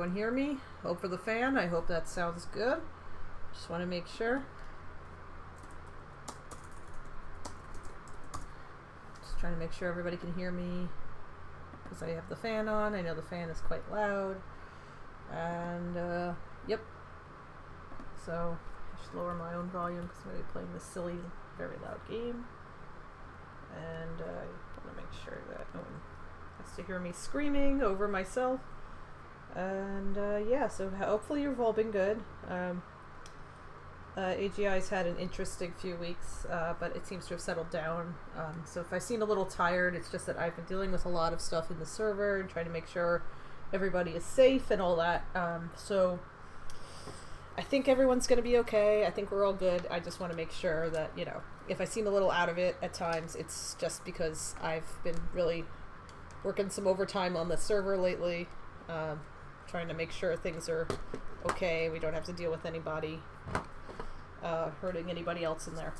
everyone hear me? Over the fan. I hope that sounds good. Just want to make sure. Just trying to make sure everybody can hear me because I have the fan on. I know the fan is quite loud. And, yep. So, I should lower my own volume because I'm going to be playing this silly, very loud game. And I want to make sure that no one has to hear me screaming over myself. And yeah, so hopefully you've all been good. AGI's had an interesting few weeks, but it seems to have settled down. So if I seem a little tired, it's just that I've been dealing with a lot of stuff in the server and trying to make sure everybody is safe and all that. So I think everyone's going to be okay. I think we're all good. I just want to make sure that, you know, if I seem a little out of it at times, it's just because I've been really working some overtime on the server lately, trying to make sure things are okay. We don't have to deal with anybody hurting anybody else in there.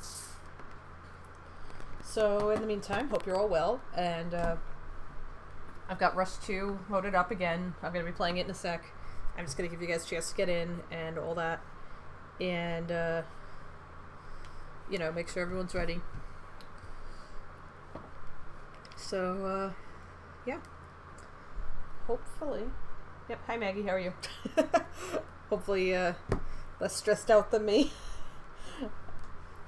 So in the meantime, hope you're all well. And I've got Rush 2 loaded up again. I'm going to be playing it in a sec. I'm just going to give you guys a chance to get in and all that. And, you know, make sure everyone's ready. So, yeah. Hopefully. Yep, hi Maggie, how are you? Hopefully, less stressed out than me.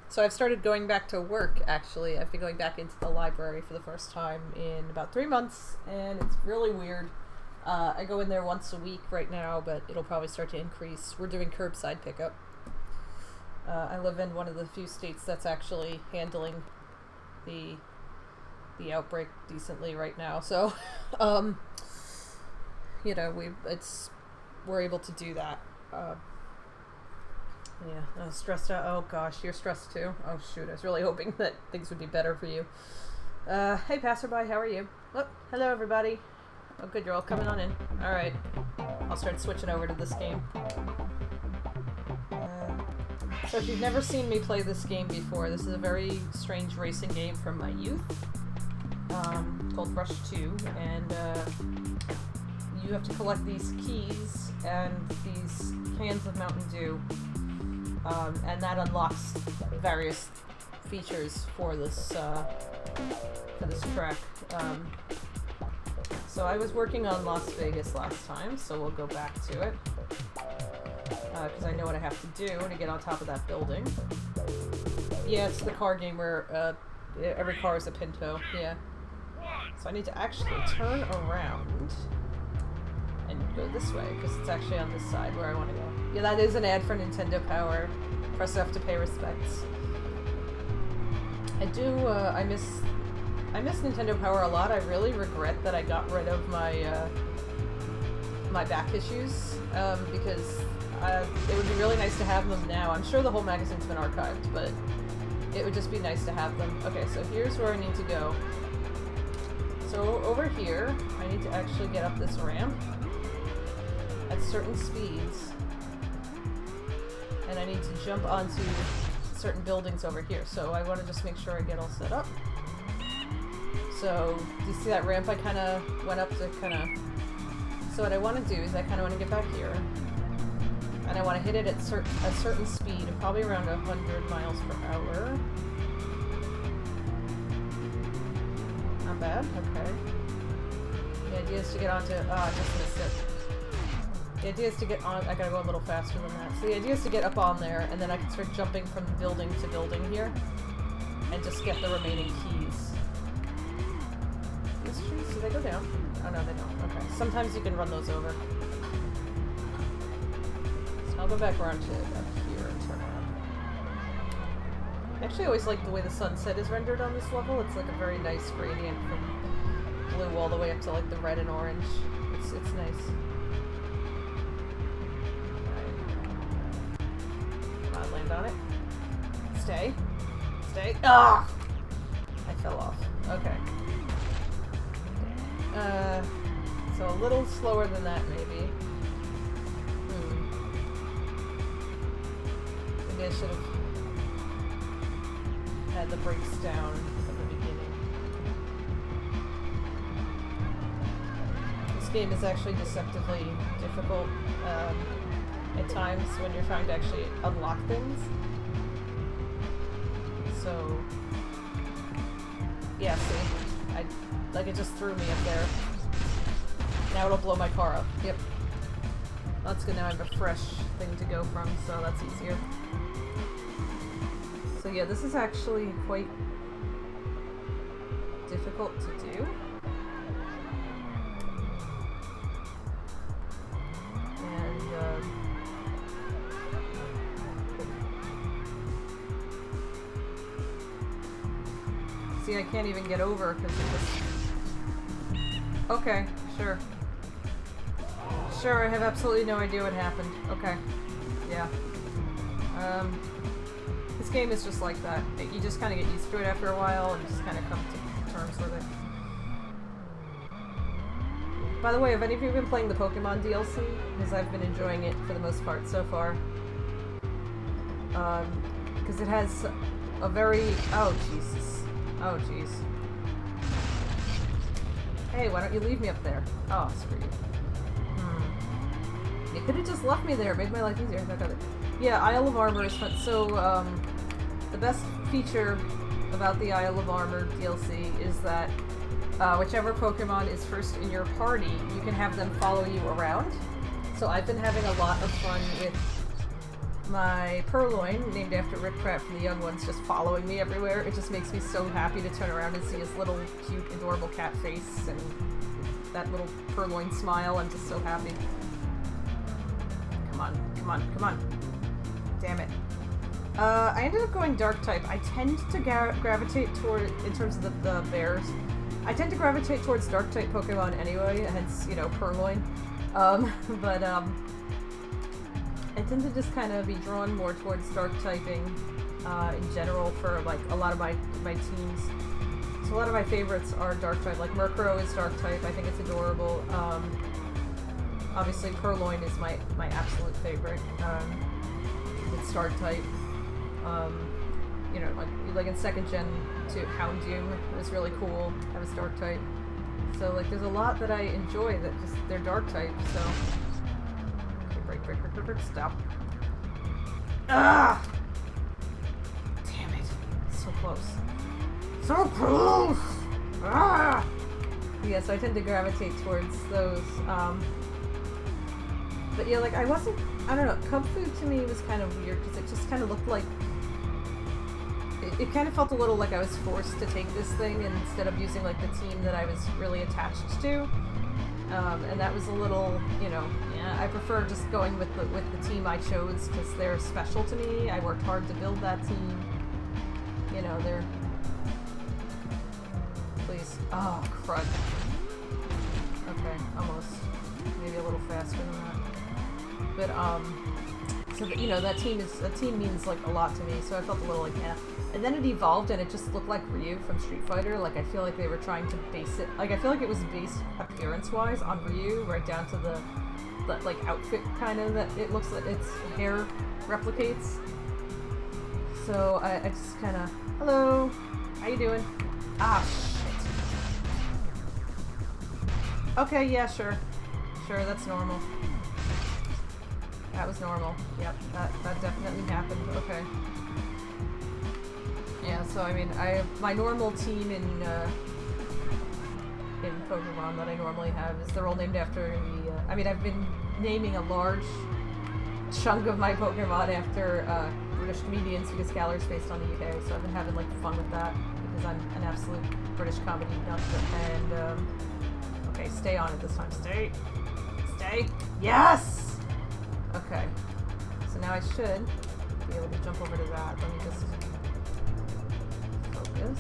So I've started going back to work, actually. I've been going back into the library for the first time in about 3 months, and it's really weird. I go in there once a week right now, but it'll probably start to increase. We're doing curbside pickup. I live in one of the few states that's actually handling the outbreak decently right now, so you know, we're able to do that. Yeah, I was stressed out. Oh gosh, you're stressed too? Oh shoot, I was really hoping that things would be better for you. Hey passerby, how are you? Oh, hello everybody. Oh good, you're all coming on in. Alright, I'll start switching over to this game. So if you've never seen me play this game before, this is a very strange racing game from my youth. Called Rush 2, and you have to collect these keys and these cans of Mountain Dew, and that unlocks various features for this track. So I was working on Las Vegas last time, so we'll go back to it, because I know what I have to do to get on top of that building. Yeah, it's the car game where every car is a Pinto, yeah. So I need to actually turn around and go this way, because it's actually on this side where I want to go. Yeah, that is an ad for Nintendo Power. Press F to pay respects. I do, I miss Nintendo Power a lot. I really regret that I got rid of my, my back issues, because it would be really nice to have them now. I'm sure the whole magazine's been archived, but it would just be nice to have them. Okay, so here's where I need to go. So over here, I need to actually get up this ramp at certain speeds, and I need to jump onto certain buildings over here. So I want to just make sure I get all set up. So, do you see that ramp I kind of went up to So what I want to do is I kind of want to get back here, and I want to hit it at a certain speed, probably around 100 miles per hour. Not bad, okay. The idea is to get onto, I just missed it. The idea is to get on, I gotta go a little faster than that. So the idea is to get up on there, and then I can start jumping from building to building here, and just get the remaining keys. These trees, do they go down? Oh no, they don't, okay. Sometimes you can run those over. So I'll go back around to up here and turn around. I actually always like the way the sunset is rendered on this level. It's like a very nice gradient from blue all the way up to like the red and orange. It's nice. Right. Land on it. Stay. Stay. Ah! I fell off. Okay. So a little slower than that, maybe. Maybe I should have had the brakes down at the beginning. This game is actually deceptively difficult at times when you're trying to actually unlock things. So, yeah, see? Like, it just threw me up there. Now it'll blow my car up. Yep. That's good, now I have a fresh thing to go from, so that's easier. So yeah, this is actually quite difficult to do. And, see, I can't even get over because it just... Okay, sure. Sure, I have absolutely no idea what happened. Okay. Yeah. This game is just like that. You just kind of get used to it after a while and just kind of come to terms with it. By the way, have any of you been playing the Pokemon DLC? Because I've been enjoying it for the most part so far. Because it has a very... Oh, Jesus. Oh, jeez. Hey, why don't you leave me up there? Oh, screw you. You could have just left me there, made my life easier. Yeah, Isle of Armor is fun. So, the best feature about the Isle of Armor DLC is that whichever Pokemon is first in your party, you can have them follow you around. So I've been having a lot of fun with my Purloin, named after Rip Pratt from the Young Ones, just following me everywhere. It just makes me so happy to turn around and see his little, cute, adorable cat face and that little Purloin smile. I'm just so happy. Come on, come on, come on. Damn it. I ended up going Dark type. I tend to gravitate toward, in terms of the bears, I tend to gravitate towards Dark type Pokemon anyway, hence, you know, Purloin. But I tend to just kind of be drawn more towards Dark typing in general for, like, a lot of my teams. So a lot of my favorites are Dark type. Like, Murkrow is Dark type. I think it's adorable. Obviously, Purloin is my absolute favorite. It's Dark type. You know, like in 2nd Gen to Houndoom, it was really cool. That was Dark type. So, like, there's a lot that I enjoy that just, they're Dark type, so... Okay, break, stop. Ah! Damn it. So close. So close! Ah! Yeah, so I tend to gravitate towards those, but yeah, like, I don't know, Cub Food to me was kind of weird, because it just kind of looked like, it kind of felt a little like I was forced to take this thing instead of using, like, the team that I was really attached to, and that was a little, you know, yeah, I prefer just going with the team I chose, because they're special to me. I worked hard to build that team, you know, they're, please, oh, crud, okay, almost, maybe a little faster than that. But, so, you know, that team means, like, a lot to me, so I felt a little like, eh. And then it evolved, and it just looked like Ryu from Street Fighter. Like, I feel like they were trying to base it, like, I feel like it was based appearance-wise on Ryu, right down to the like, outfit, kind of, that it looks like its hair replicates. So, I just kind of, hello, how you doing? Ah, shit. Okay, yeah, sure. Sure, that's normal. That was normal. Yep, that definitely happened. Okay. Yeah, so I mean, my normal team in Pokemon that I normally have is they're all named after the. I mean, I've been naming a large chunk of my Pokemon after British comedians because Galar's based on the UK, so I've been having, like, fun with that because I'm an absolute British comedy nut. And okay, stay on it this time. Stay. Yes. Okay, so now I should be able to jump over to that. Let me just focus.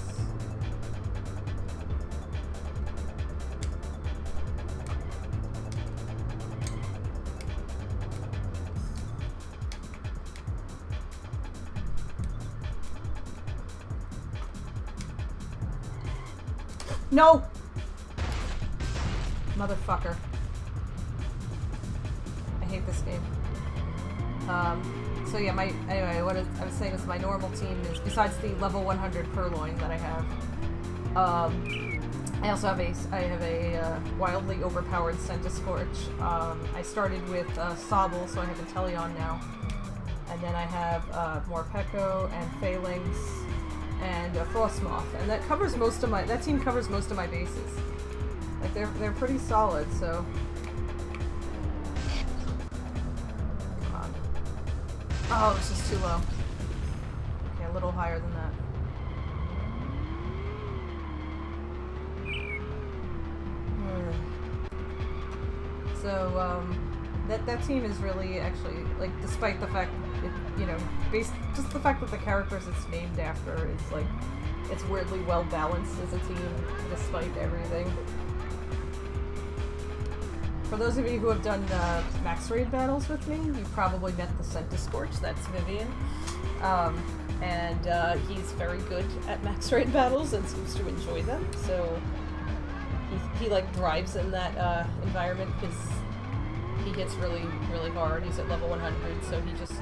No! Motherfucker. I hate this game. So yeah, anyway, what I was saying is my normal team is, besides the level 100 Purloin that I have, I also have a wildly overpowered Centiscorch. I started with Sobble, so I have Inteleon now. And then I have Morpeko and Phalanx and Frostmoth. And that covers most of that team covers most of my bases. Like, they're pretty solid, so... Come on. Oh, it's just too low. Okay, a little higher than that. So, that team is really actually, like, despite the fact, just the fact that the characters it's named after is, like, it's weirdly well balanced as a team, despite everything. For those of you who have done max raid battles with me, you probably met the Centiscorch, that's Vivian. And he's very good at max raid battles and seems to enjoy them, so he like thrives in that environment because he hits really, really hard. He's at level 100, so he just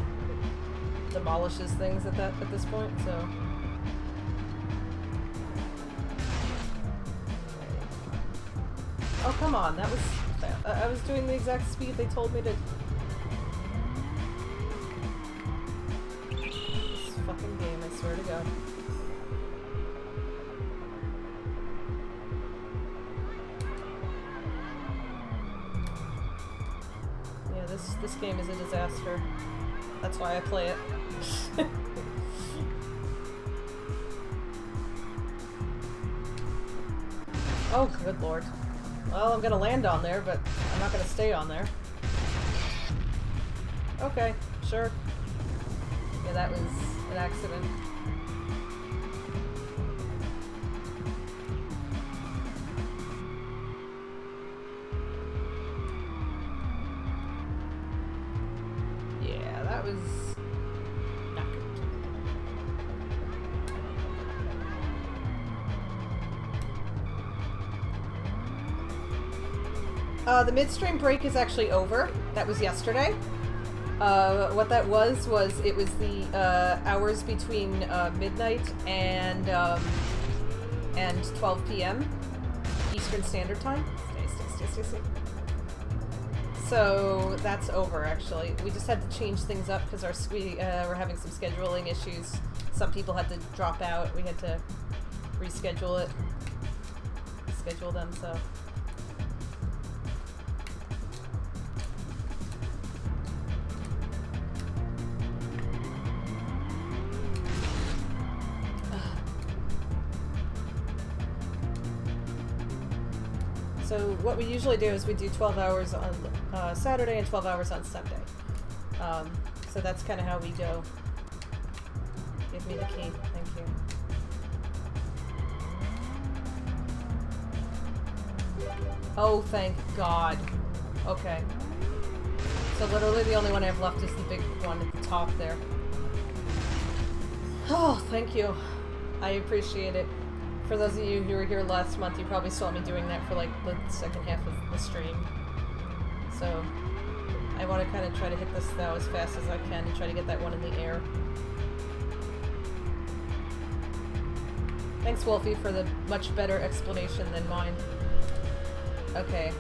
demolishes things at this point, so... Oh, come on, that was... I was doing the exact speed they told me to... This fucking game, I swear to God. Yeah, this game is a disaster. That's why I play it. Oh, good lord. Well, I'm gonna land on there, but I'm not gonna stay on there. Okay, sure. Yeah, that was an accident. Yeah, that was not good. The midstream break is actually over. That was yesterday. What that was it was the hours between midnight and 12 p.m. Eastern Standard Time. Stay. So that's over, actually. We just had to change things up because we're having some scheduling issues. Some people had to drop out. We had to schedule them, so... So what we usually do is we do 12 hours on Saturday and 12 hours on Sunday. So that's kind of how we go. Give me the key. Thank you. Oh, thank God. Okay. So literally the only one I have left is the big one at the top there. Oh, thank you. I appreciate it. For those of you who were here last month, you probably saw me doing that for like the second half of the stream. So I want to kind of try to hit this now as fast as I can and try to get that one in the air. Thanks, Wolfie, for the much better explanation than mine. Okay.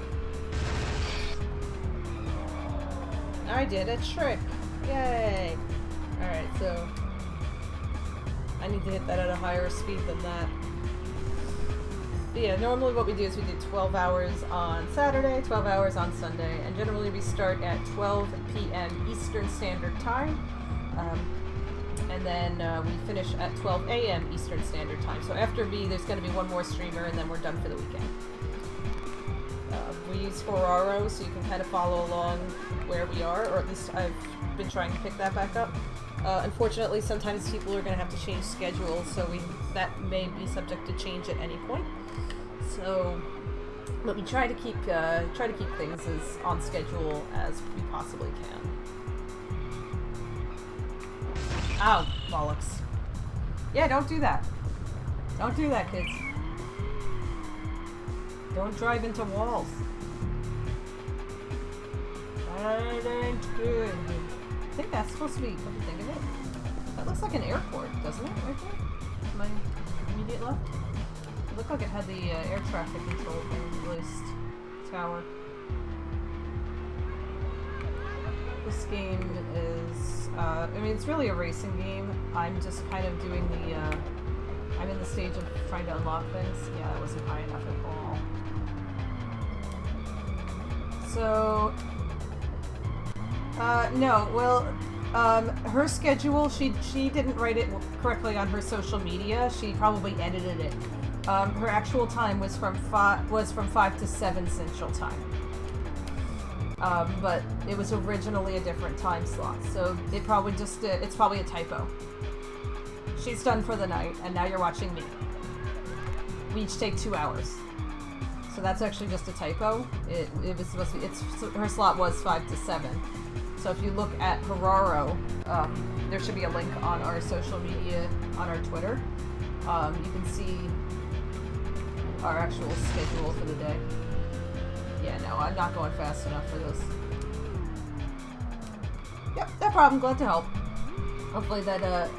I did a trick! Yay! Alright, so... I need to hit that at a higher speed than that. But yeah, normally what we do is we do 12 hours on Saturday, 12 hours on Sunday, and generally we start at 12 p.m. Eastern Standard Time, and then we finish at 12 a.m. Eastern Standard Time. So after me, there's going to be one more streamer, and then we're done for the weekend. We use Horaro, so you can kind of follow along where we are, or at least I've been trying to pick that back up. Unfortunately, sometimes people are going to have to change schedules, so that may be subject to change at any point. So, but we try to keep things as on schedule as we possibly can. Ow, bollocks! Yeah, don't do that. Don't do that, kids. Don't drive into walls. That ain't good. I think that's supposed to be. What do you think of it? That looks like an airport, doesn't it? Right there. To my immediate left. It looked like it had the air traffic control thing released. Tower. This game is, I mean, it's really a racing game. I'm just kind of doing the, I'm in the stage of trying to unlock things. Yeah, that wasn't high enough at all. So, no, well, her schedule, she didn't write it correctly on her social media. She probably edited it. Her actual time was from 5 to 7 Central Time. But it was originally a different time slot, so it probably just, it's probably a typo. She's done for the night, and now you're watching me. We each take 2 hours. So that's actually just a typo. It was supposed to be, her slot was 5 to 7. So if you look at Heraro, there should be a link on our social media, on our Twitter. You can see our actual schedule for the day. Yeah, no, I'm not going fast enough for this. Yep, no problem. Glad to help. Hopefully that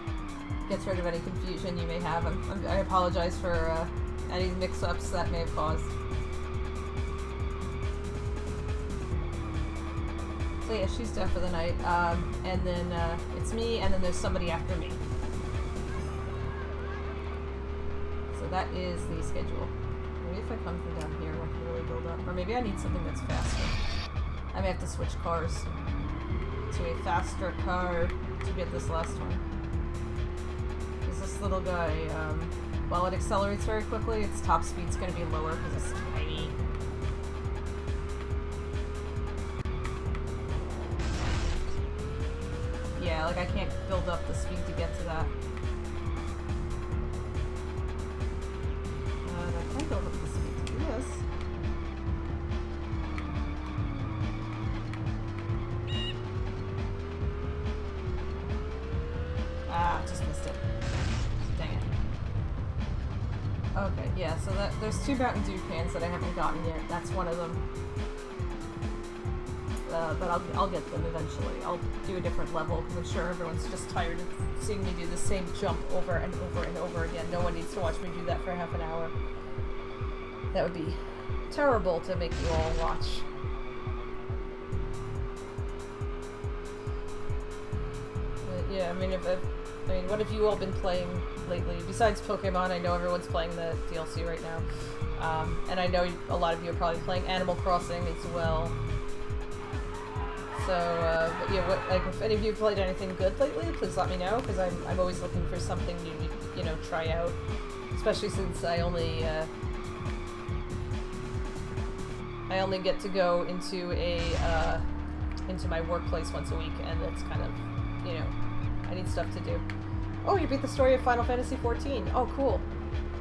gets rid of any confusion you may have. I apologize for any mix-ups that may have caused. So yeah, she's done for the night. And then it's me, and then there's somebody after me. So that is the schedule. Maybe if I come from down here, I can really build up. Or maybe I need something that's faster. I may have to switch cars to a faster car to get this last one. Because this little guy, while it accelerates very quickly, its top speed's going to be lower because it's tiny. Yeah, like I can't build up the speed to get to that. I can build up the speed to do this. Ah, just missed it. Dang it. Okay, yeah, so there's 2 Mountain Dew cans that I haven't gotten yet. That's one of them. But I'll get them eventually. I'll do a different level because I'm sure everyone's just tired of seeing me do the same jump over and over and over again. No one needs to watch me do that for half an hour. That would be terrible to make you all watch. But yeah, I mean, what have you all been playing lately? Besides Pokemon, I know everyone's playing the DLC right now. And I know a lot of you are probably playing Animal Crossing as well. So, but yeah, if any of you have played anything good lately, please let me know, because I'm always looking for something new to, try out. Especially since I only get to go into into my workplace once a week, and it's kind of, I need stuff to do. Oh, you beat the story of Final Fantasy XIV. Oh, cool.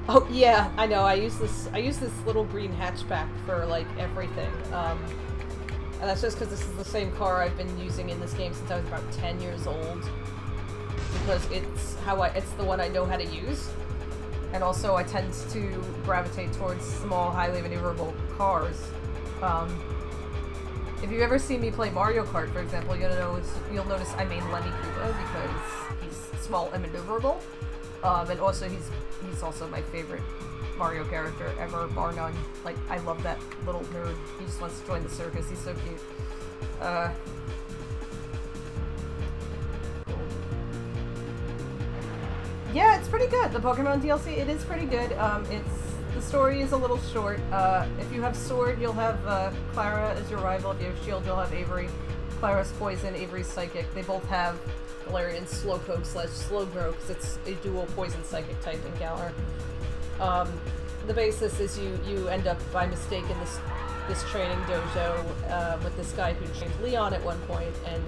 Oh, yeah, I know. I use this little green hatchback for, like, everything. And that's just because this is the same car I've been using in this game since I was about 10 years old. Because it's the one I know how to use. And also I tend to gravitate towards small, highly maneuverable cars. If you've ever seen me play Mario Kart, for example, you'll notice I made Lemmy Koopa because he's small and maneuverable. And also he's also my favorite Mario character ever, bar none. Like, I love that little nerd. He just wants to join the circus. He's so cute. Yeah, it's pretty good. The Pokemon DLC, it is pretty good. The story is a little short. If you have Sword, you'll have Clara as your rival. If you have Shield, you'll have Avery. Clara's Poison, Avery's Psychic. They both have Galarian Slowpoke / Slowbro, because it's a dual Poison Psychic type in Galar. The basis is you end up by mistake in this training dojo with this guy who trained Leon at one point, and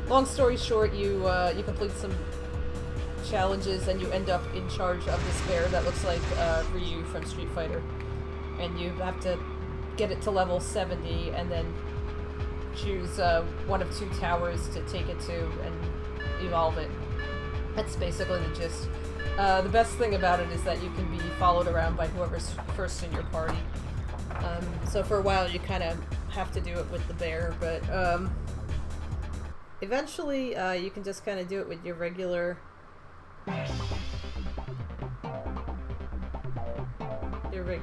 long story short, you complete some challenges and you end up in charge of this bear that looks like Ryu from Street Fighter, and you have to get it to level 70 and then choose one of 2 towers to take it to and evolve it. That's basically the gist. The best thing about it is that you can be followed around by whoever's first in your party. So for a while you kind of have to do it with the bear, but eventually you can just kind of do it with your regular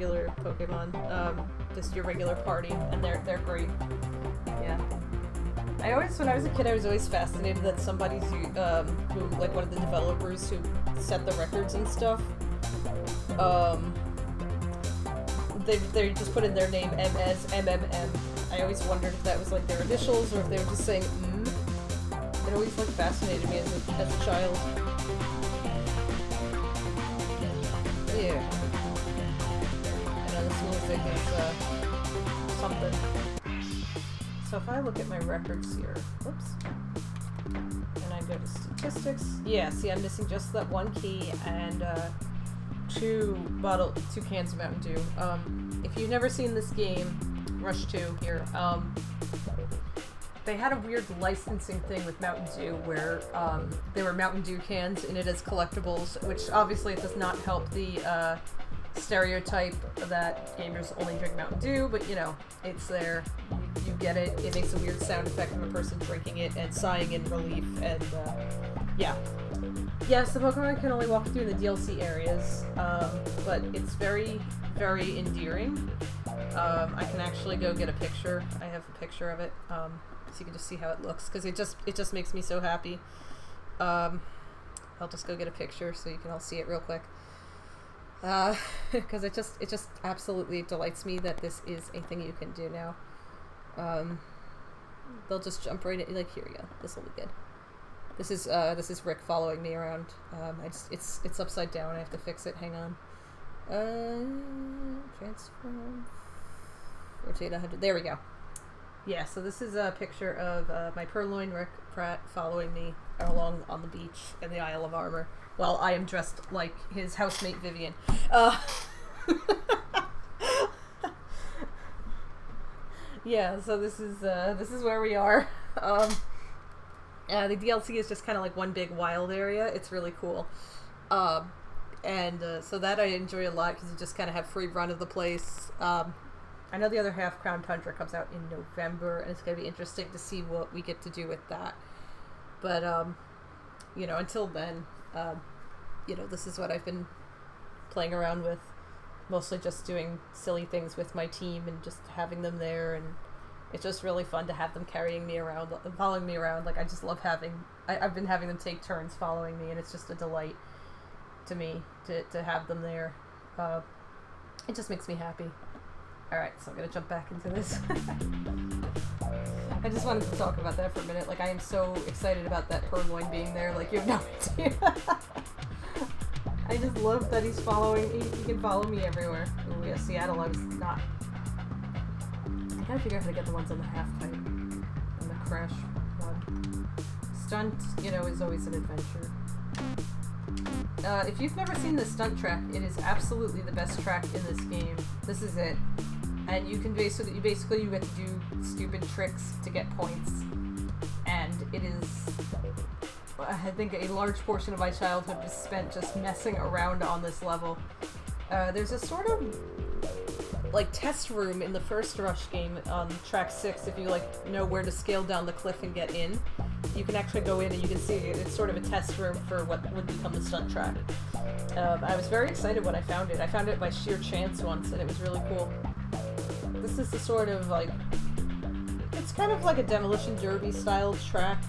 regular Pokemon, just your regular party, and they're great. Yeah. When I was a kid, I was always fascinated that somebody's, who, like one of the developers who set the records and stuff, they just put in their name as MMM. I always wondered if that was like their initials or if they were just saying It always like fascinated me as a child. Yeah. I know this little thing is something. So if I look at my records here, whoops, and I go to statistics, yeah, see I'm missing just that one key and two cans of Mountain Dew. If you've never seen this game, Rush 2 here, they had a weird licensing thing with Mountain Dew where there were Mountain Dew cans in it as collectibles, which obviously it does not help the stereotype that gamers only drink Mountain Dew, but you know, it's there. You get it. It makes a weird sound effect of a person drinking it and sighing in relief, and yeah. Yes, the Pokemon can only walk through the DLC areas, but it's very, very endearing. I can actually go get a picture. I have a picture of it, so you can just see how it looks, because it just makes me so happy. I'll just go get a picture so you can all see it real quick. Because it just absolutely delights me that this is a thing you can do now. They'll just jump right in, like, here we go. This will be good. This is Rick following me around. It's upside down. I have to fix it. Hang on. Transform. Rotate 100. There we go. Yeah. So this is a picture of my Purloin Rick Pratt following me along on the beach in the Isle of Armor, while I am dressed like his housemate Vivian. Yeah. So this is where we are. The DLC is just kind of like one big wild area. It's really cool. So that I enjoy a lot because you just kind of have free run of the place. I know the other half, Crown Tundra, comes out in November, and it's going to be interesting to see what we get to do with that. But, you know, until then, you know, this is what I've been playing around with. Mostly just doing silly things with my team and just having them there, and it's just really fun to have them carrying me around, following me around. Like, I just love I've been having them take turns following me, and it's just a delight to me to have them there. It just makes me happy. Alright, so I'm gonna jump back into this. I just wanted to talk about that for a minute. Like, I am so excited about that Purloin being there, like, you have no idea. I just love that he's following, he can follow me everywhere. Oh yeah, Seattle, I was not. I gotta figure out how to get the ones on the half pipe and the crash one. Stunt, you know, is always an adventure. If you've never seen the stunt track, it is absolutely the best track in this game. This is it. And you can basically you get to do stupid tricks to get points. And it is, I think, a large portion of my childhood was spent just messing around on this level. There's a sort of like test room in the first Rush game on track 6. If you like know where to scale down the cliff and get in, you can actually go in and you can see it's sort of a test room for what would become the stunt track. I was very excited when I found it. I found it by sheer chance once, and it was really cool. This is the sort of like, it's kind of like a Demolition Derby style track.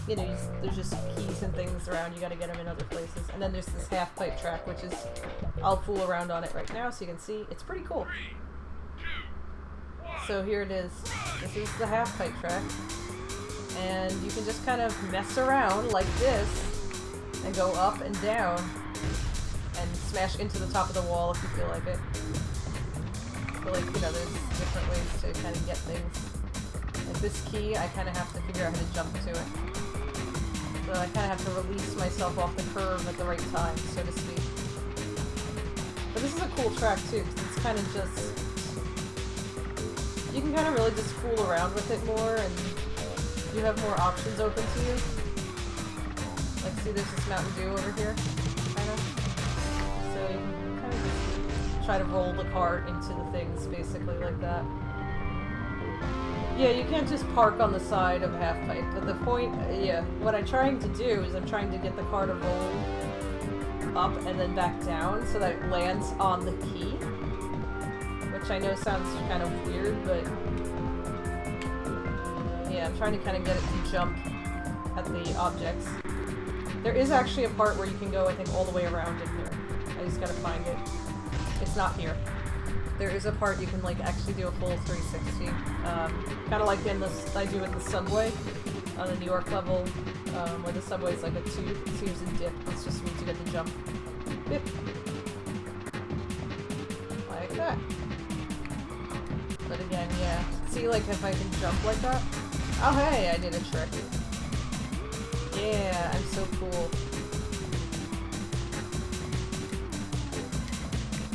You know, there's just keys and things around, you gotta get them in other places. And then there's this half-pipe track, which is, I'll fool around on it right now so you can see. It's pretty cool. So here it is. This is the half-pipe track. And you can just kind of mess around like this, and go up and down, and smash into the top of the wall if you feel like it. But like, you know, there's different ways to kind of get things. Like this key, I kind of have to figure out how to jump to it. So I kind of have to release myself off the curve at the right time, so to speak. But this is a cool track too, because it's kind of just, you can kind of really just fool around with it more, and you have more options open to you. Like, see, there's this Mountain Dew over here, kind of. So you can kind of just try to roll the cart into the things, basically, like that. Yeah, you can't just park on the side of a half pipe, but the point, yeah, what I'm trying to do is I'm trying to get the car to roll up and then back down so that it lands on the key. Which I know sounds kind of weird, but yeah, I'm trying to kind of get it to jump at the objects. There is actually a part where you can go, I think, all the way around in here. I just gotta find it. It's not here. There is a part you can, like, actually do a full 360. Kind of like in this, I do in the subway on the New York level, where the subway is like a tube. It seems to dip. This just means you get to jump. Dip. Like that. But again, yeah. See, like, if I can jump like that? Oh, hey, I did a trick. Yeah, I'm so cool.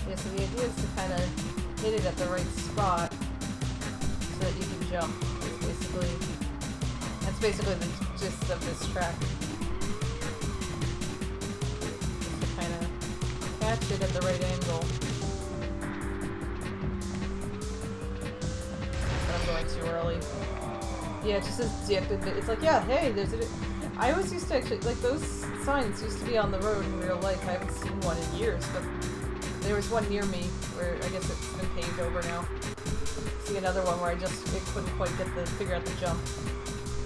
Yeah, so the idea is to kind of hit it at the right spot so that you can jump. That's basically the gist of this track. Just to kind of catch it at the right angle. But I'm going too early. Yeah, it just says dip. It's like, yeah, hey, there's a... I always used to actually, like, those signs used to be on the road in real life. I haven't seen one in years, but there was one near me where I guess it's been paved over now. See another one where it couldn't quite figure out the jump.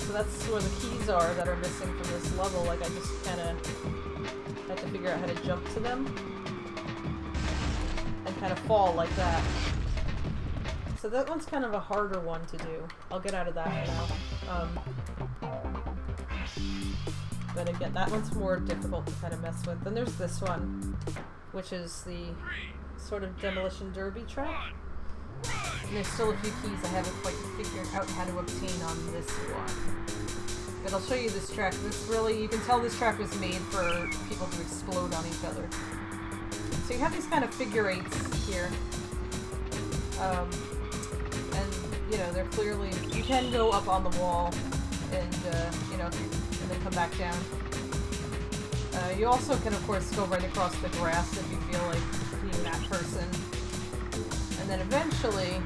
So that's where the keys are that are missing from this level. Like, I just kind of had to figure out how to jump to them and kind of fall like that. So that one's kind of a harder one to do. I'll get out of that now. But again, that one's more difficult to kind of mess with. Then there's this one, which is the sort of demolition derby track. And there's still a few keys I haven't quite figured out how to obtain on this one. But I'll show you this track. This really, you can tell this track was made for people to explode on each other. So you have these kind of figure eights here. And, you know, they're clearly, you can go up on the wall and, you know, and then come back down. You also can, of course, go right across the grass if you feel like being that person. And then eventually,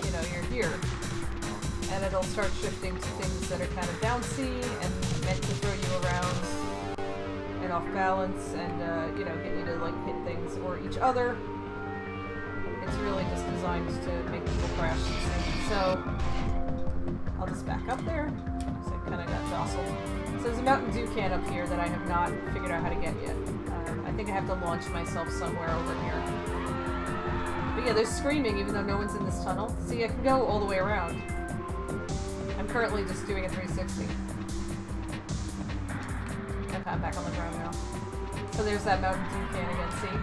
you know, you're here. And it'll start shifting to things that are kind of bouncy and meant to throw you around and off balance and, you know, get you to, like, hit things or each other. It's really just designed to make people crash. So, I'll just back up there. So I kind of got jostled. So there's a Mountain Dew can up here that I have not figured out how to get yet. I think I have to launch myself somewhere over here. But yeah, there's screaming even though no one's in this tunnel. See, I can go all the way around. I'm currently just doing a 360. Okay, I'm back on the ground now. So there's that Mountain Dew can again, see?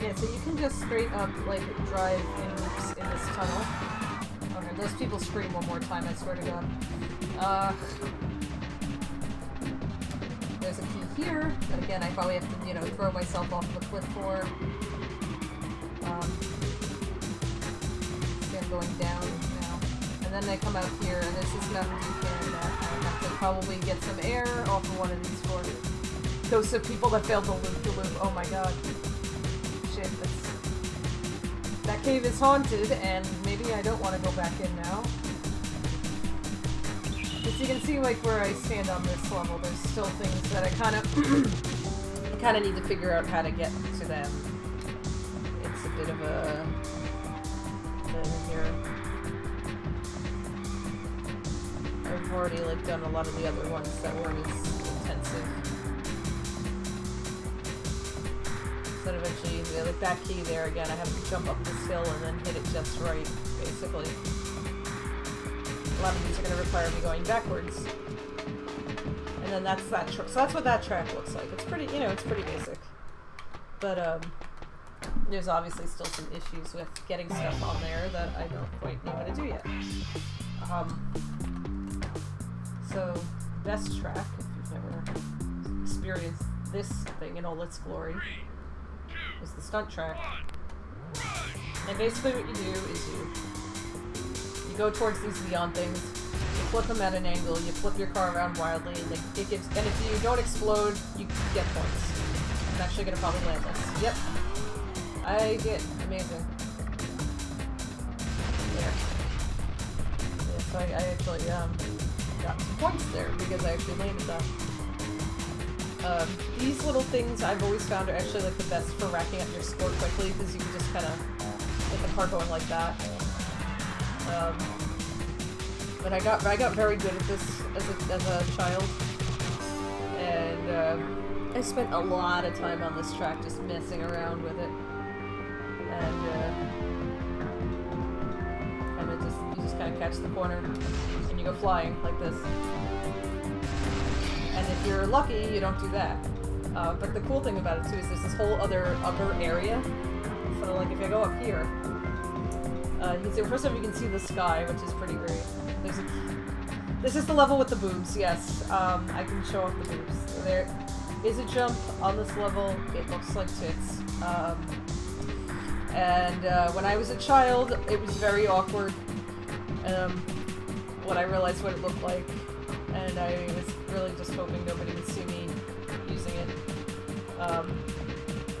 Yeah, so you can just straight up, like, drive in loops in this tunnel. Okay, those people scream one more time, I swear to God. There's a key here, that again, I probably have to, you know, throw myself off the cliff for. See, I'm going down now. And then I come out here, and there's this Mountain Dew can that I have to probably get some air off of one of these for those of people that failed the loop-de-loop. Oh my god. Shit, that cave is haunted, and maybe I don't want to go back in now. As you can see, like, where I stand on this level, there's still things that I kind of need to figure out how to get to them. It's a bit of a thing here. I've already, like, done a lot of the other ones that weren't as intensive. But eventually, yeah, like that key there again, I have to jump up this hill and then hit it just right, basically. A lot of these are going to require me going backwards. And then that's that track. So that's what that track looks like. It's pretty, you know, it's pretty basic. But, there's obviously still some issues with getting stuff on there that I don't quite know how to do yet. So, best track, if you've never experienced this thing in all its glory, is the stunt track. And basically what you do is you go towards these neon things, you flip them at an angle, you flip your car around wildly, and it gives, and if you don't explode, you get points. I'm actually gonna probably land this. Yep. I did. Amazing. There. Yeah, so I actually got some points there because I actually landed that. These little things I've always found are actually like the best for racking up your score quickly, because you can just kind of get the car going like that. But I got very good at this as a child, and I spent a lot of time on this track just messing around with it, and you just kind of catch the corner and you go flying like this. And if you're lucky, you don't do that. But the cool thing about it too is there's this whole other upper area. So like if I go up here, you can see, first of all, you can see the sky, which is pretty great. This is the level with the boobs, yes. I can show off the boobs. There is a jump on this level. It looks like tits. When I was a child, it was very awkward when I realized what it looked like. And I was really just hoping nobody would see me using it.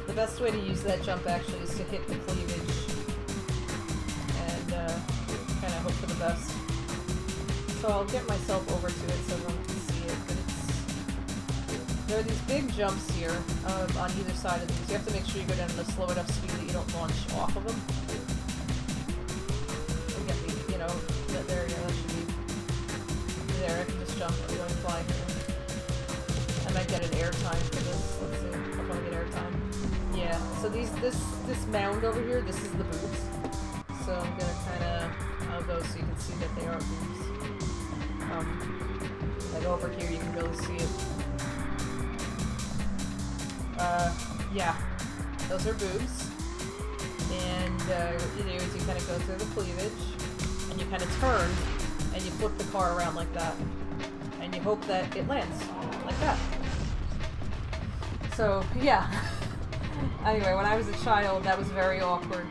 The best way to use that jump actually is to hit the cleavage and kind of hope for the best. So I'll get myself over to it so everyone can see it. But there are these big jumps here on either side of these. You have to make sure you go down at a slow enough speed that you don't launch off of them. And get the, you know, there you go, that should be there. I can just jump and going flying here. I might get an air time for this. Let's see if I can get air time. Yeah, so this mound over here, this is the boobs. So I'm gonna kinda, I'll go so you can see that they are boobs. Like over here you can really see it. Yeah, those are boobs. And what you do is you kind of go through the cleavage, and you kind of turn, and you flip the car around like that. And you hope that it lands like that. So, yeah. Anyway, when I was a child, that was very awkward.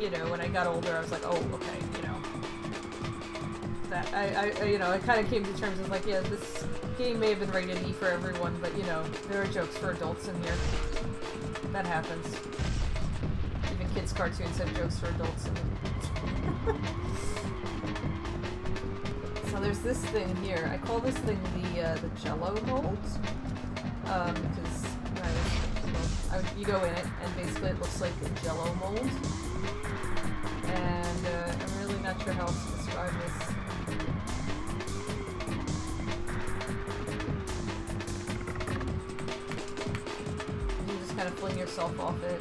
You know, when I got older, I was like, oh, okay, you know. That, you know, I kind of came to terms with like, yeah, this game may have been rated E for everyone, but, you know, there are jokes for adults in here. That happens. Even kids' cartoons have jokes for adults in them. So there's this thing here. I call this thing the Jello mold, because you go in it, and basically it looks like a Jello mold. And I'm really not sure how else to describe this. You just kind of fling yourself off it,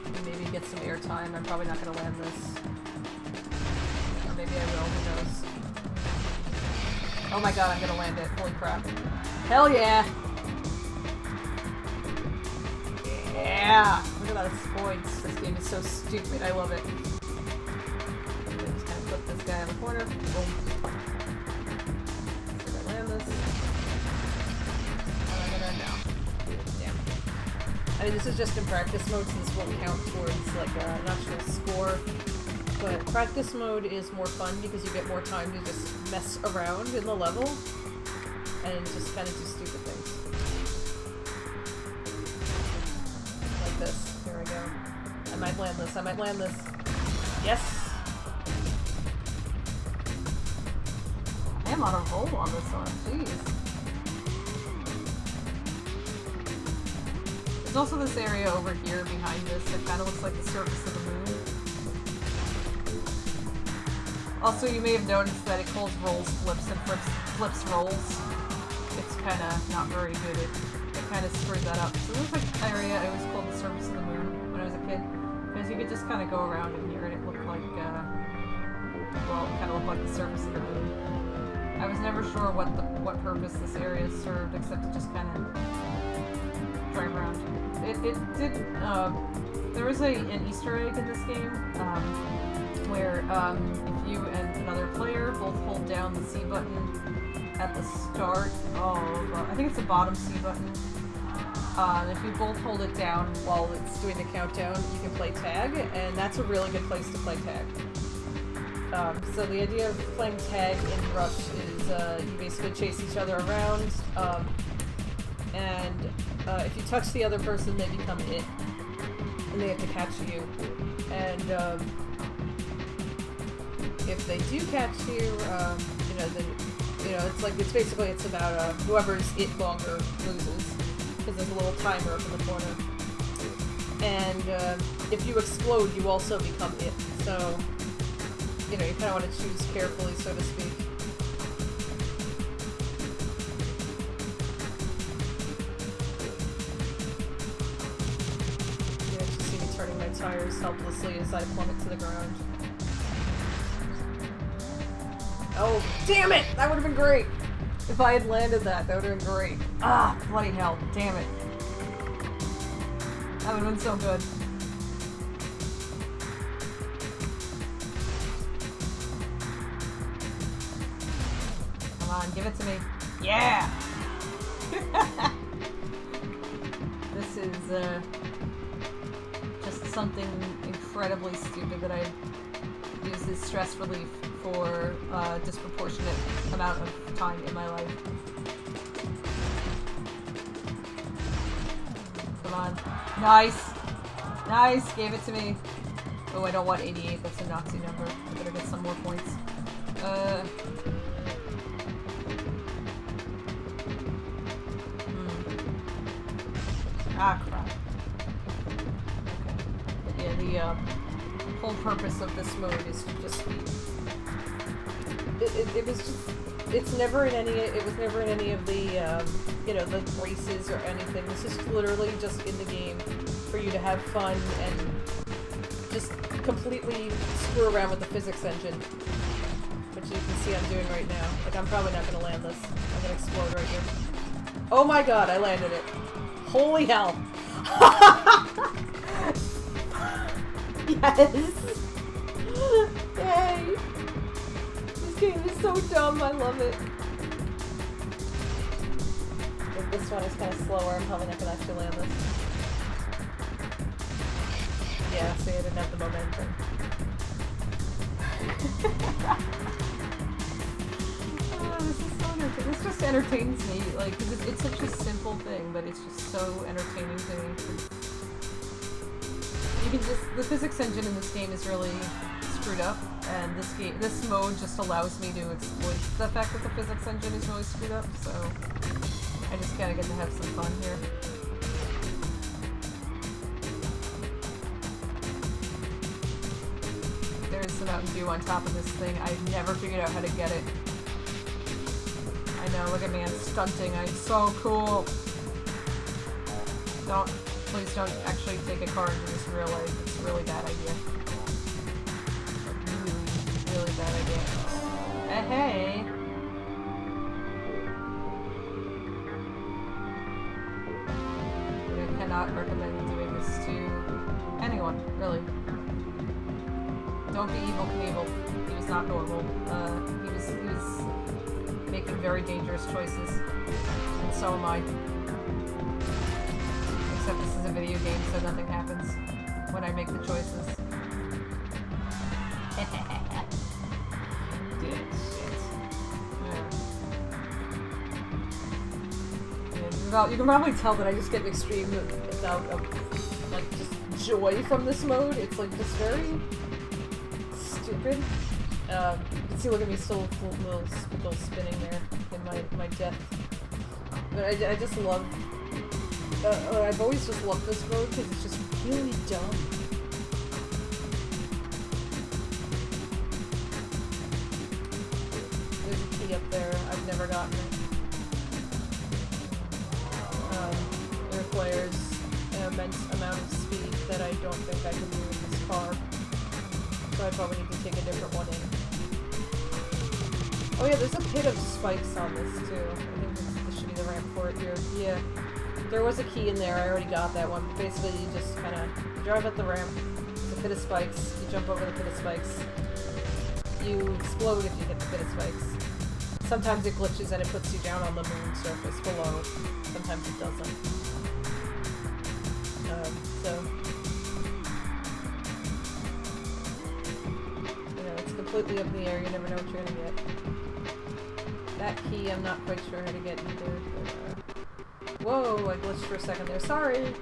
and maybe get some air time. I'm probably not going to land this. Maybe I will, who knows. Oh my god, I'm gonna land it. Holy crap. Hell yeah! Yeah! Look at those points. This game is so stupid. I love it. I'm gonna just kind of flip this guy in the corner. Boom. See if I land this. And I'm gonna, no. Damn. I mean, this is just in practice mode, so this won't count towards, like, an actual score. But practice mode is more fun because you get more time to just mess around in the level and just kind of do stupid things. Like this. Here we go. I might land this. I might land this. Yes! I am on a roll on this one. Jeez. There's also this area over here behind this that kind of looks like the surface of the moon. Also, you may have noticed that it calls rolls flips and flips rolls. It's kind of not very good. It kind of screwed that up. So there's like an area I always called the surface of the moon when I was a kid. Because you could just kind of go around in here and it looked like, well, it kind of looked like the surface of the moon. I was never sure what purpose this area served, except to just kind of drive around. It did, there was an Easter egg in this game, where if you and another player both hold down the C button at the start of, I think it's the bottom C button, if you both hold it down while it's doing the countdown, you can play tag, and that's a really good place to play tag. So the idea of playing tag in Rush is you basically chase each other around, and if you touch the other person, they become it, and they have to catch you. And if they do catch you, you know, then You know, it's basically, it's about, whoever's it longer loses. Because there's a little timer up in the corner. And, if you explode, you also become it. So, you know, you kind of want to choose carefully, so to speak. You actually see me turning my tires helplessly as I plummet to the ground. Oh, damn it! That would have been great! If I had landed that, that would have been great. Ah, bloody hell, damn it. That would have been so good. Come on, give it to me. Yeah! This is, just something incredibly stupid that I use as stress relief for a disproportionate amount of time in my life. Come on. Nice! Nice! Gave it to me. Oh, I don't want 88. That's a Nazi number. I better get some more points. Ah, crap. Okay. But yeah, the whole purpose of this mode is to just be... It was just... it was never in any of the, you know, the races or anything. This is literally just in the game for you to have fun and just completely screw around with the physics engine. Which you can see I'm doing right now. Like, I'm probably not gonna land this. I'm gonna explode right here. Oh my god, I landed it. Holy hell! Yes! Yay! This game is so dumb, I love it. But this one is kind of slower, I'm probably not gonna actually land this. Yeah, see, I didn't have the momentum. This is so entertaining. This just entertains me, like, cause it's such a simple thing, but it's just so entertaining to me. You can just, the physics engine in this game is really screwed up, and this mode just allows me to exploit the fact that the physics engine is really screwed up, so I just kinda get to have some fun here. There's some Mountain Dew on top of this thing. I've never figured out how to get it. I know, look at me, I'm stunting. I'm so cool. Please don't actually take a car into this real life. It's a really bad idea. Really, really bad idea. Hey! I cannot recommend doing this to anyone, really. Don't be Evil Knievel. He was not normal. He was making very dangerous choices. And so am I. Except this is a video game, so nothing happens when I make the choices. Shit. Yeah, you can probably tell that I just get an extreme amount of, like, just joy from this mode. It's, like, just very stupid. You can see, look at me, still little spinning there in my death. But I just love... I've always just loved this mode because it's just really dumb. There's a key up there. I've never gotten it. It requires an immense amount of speed that I don't think I can do in this car. So I probably need to take a different one in. Oh yeah, there's a pit of spikes on this too. I think this should be the ramp for it here. Yeah. There was a key in there, I already got that one. Basically, you just kind of drive up the ramp, the pit of spikes, you jump over the pit of spikes. You explode if you hit the pit of spikes. Sometimes it glitches and it puts you down on the moon surface below. Sometimes it doesn't. You know, it's completely up in the air, you never know what you're gonna get. That key, I'm not quite sure how to get either, but, whoa, I glitched for a second there. Sorry!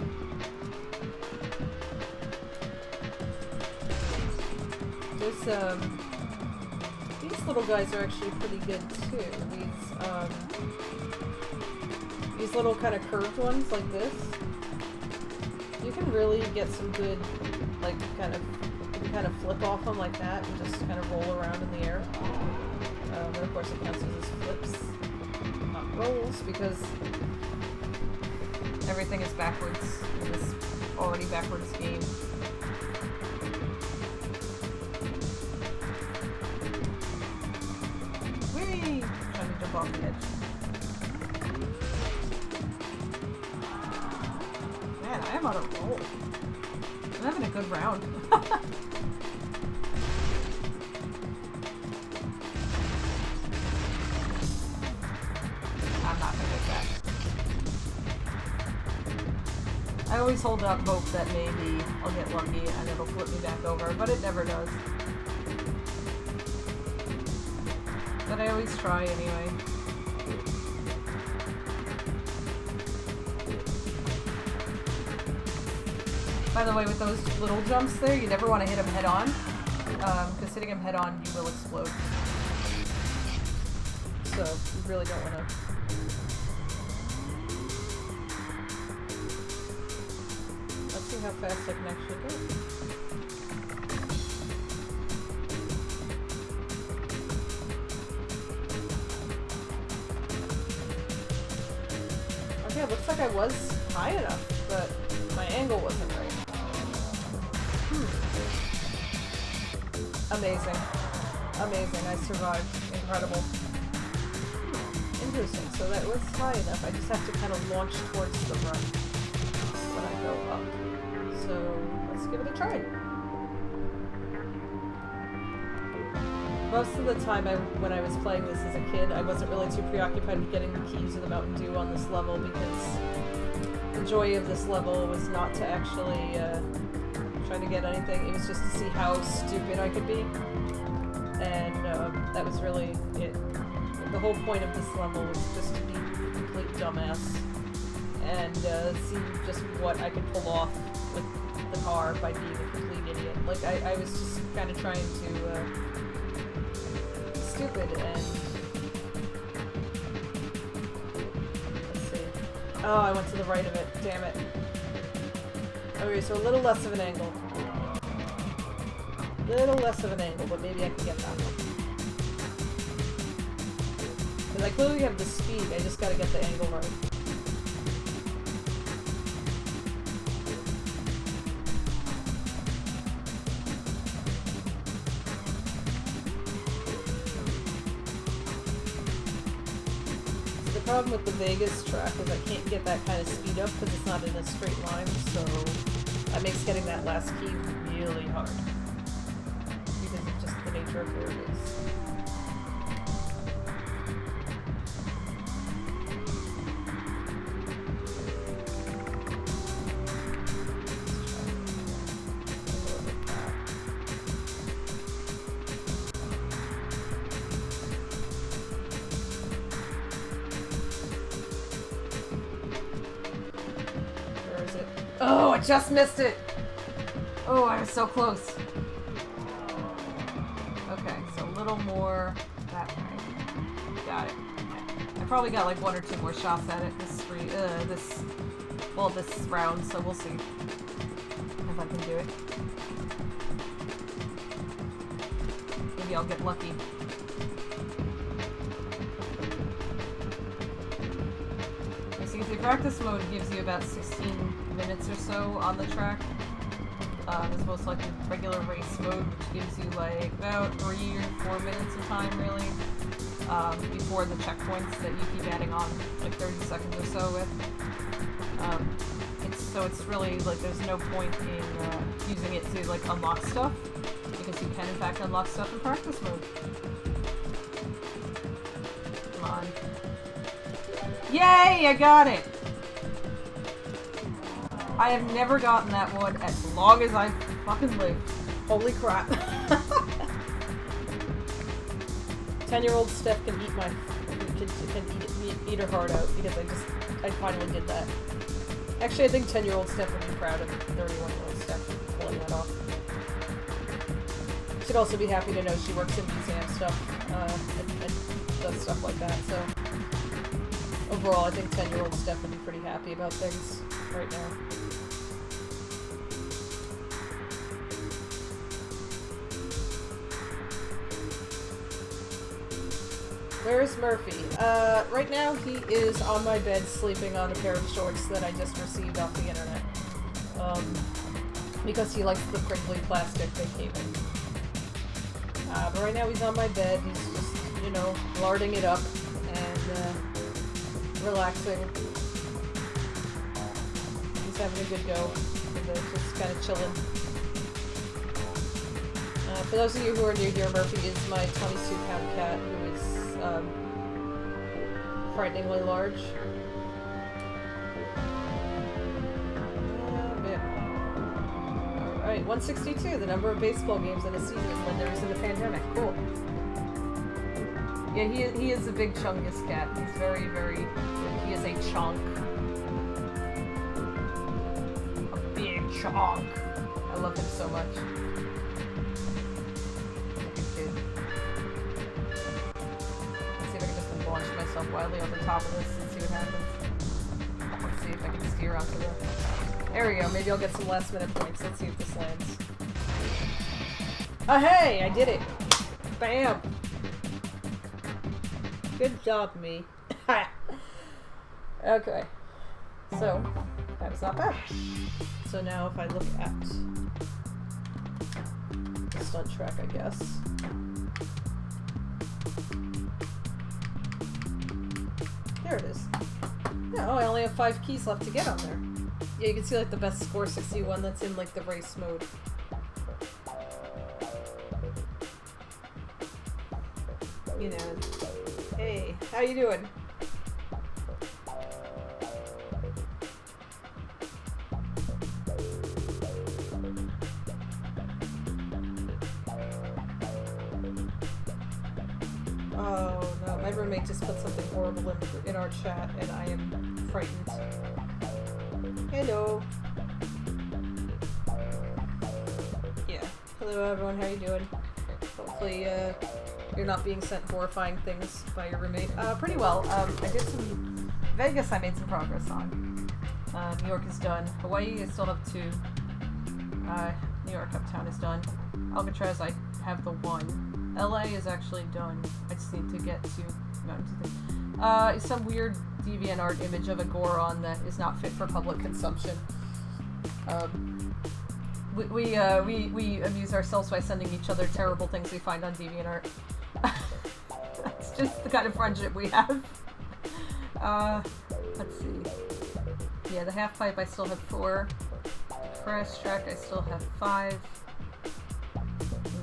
These little guys are actually pretty good too. These little kind of curved ones like this. You can really get some good, like, kind of flip off them like that and just kind of roll around in the air. And of course it counts as flips, not rolls, because everything is backwards in this already backwards game. Whee! Trying to jump off the edge. Man, I am on a roll. I'm having a good round. I'm not gonna get that. I always hold out hope that maybe I'll get lucky and it'll flip me back over, but it never does. But I always try anyway. By the way, with those little jumps there, you never want to hit them head on, because hitting them head on, you will explode. So, you really don't want to. Let's see how fast I can actually go. Okay, it looks like I was high enough, but my angle wasn't right. Amazing. Amazing. I survived. Incredible. Interesting. So that was high enough. I just have to kind of launch towards the right when I go up. So let's give it a try. Most of the time when I was playing this as a kid, I wasn't really too preoccupied with getting the keys of the Mountain Dew on this level, because the joy of this level was not to actually try to get anything. It was just to see how stupid I could be. And that was really it. The whole point of this level was just to be a complete dumbass and see just what I could pull off with the car by being a complete idiot. Like, I was just kind of trying to stupid and let's see. Oh, I went to the right of it. Damn it. Okay, so a little less of an angle. Little less of an angle, but maybe I can get that one. Because I clearly have the speed, I just gotta get the angle right. The problem with the Vegas track is I can't get that kind of speed up because it's not in a straight line, so that makes getting that last key really hard. Because of just the nature of where it is. Oh, I just missed it! Oh, I was so close. Okay, so a little more that way. Got it. Okay. I probably got like one or two more shots at it this round, so we'll see if I can do it. Maybe I'll get lucky. The practice mode gives you about 16 minutes or so on the track, as opposed to like the regular race mode, which gives you like about 3 or 4 minutes of time really, before the checkpoints that you keep adding on like 30 seconds or so with. So it's really like there's no point in using it to like unlock stuff, because you can in fact unlock stuff in practice mode. Come on. Yay! I got it! I have never gotten that one as long as I've fucking lived. Holy crap. 10-year-old Steph can eat my... can eat her heart out, because I finally did that. Actually, I think 10-year-old Steph would be proud of 31-year-old Steph pulling that off. She'd also be happy to know she works in museum stuff. and does stuff like that. So overall, I think 10-year-olds definitely pretty happy about things right now. Where's Murphy? Right now he is on my bed sleeping on a pair of shorts that I just received off the internet. Because he likes the crinkly plastic they came in. But right now he's on my bed, he's just, you know, larding it up and relaxing. He's having a good go. Just kind of chilling. For those of you who are new here, Murphy is my 22-pound cat who is frighteningly large. Alright, 162, the number of baseball games in a season when there isn't a pandemic. Cool. Yeah, he is a big chungus cat. He's very, very... He is a chunk. A big chunk. I love him so much. Launch myself wildly over top of this and see what happens. Let's see if I can steer onto the... There we go, maybe I'll get some last minute points. Let's see if this lands. Oh hey! I did it! Bam! Good job, me. Okay. So, that was not bad. So now if I look at the stunt track, I guess. There it is. Yeah, oh, I only have 5 keys left to get on there. Yeah, you can see like the best score 61 that's in like the race mode. You know. Hey, how you doing? Oh no, my roommate just put something horrible in our chat and I am frightened. Hello. Yeah. Hello everyone, how you doing? Hopefully you're not being sent horrifying things by your roommate. Pretty well. I did some... Vegas I made some progress on. New York is done. Hawaii I still have 2. New York Uptown is done. Alcatraz I have the 1. LA is actually done. I just need to get to some weird DeviantArt image of a Goron that is not fit for public consumption. We amuse ourselves by sending each other terrible things we find on DeviantArt. That's just the kind of friendship we have. Let's see. Yeah, the half pipe I still have 4. The crash track I still have 5.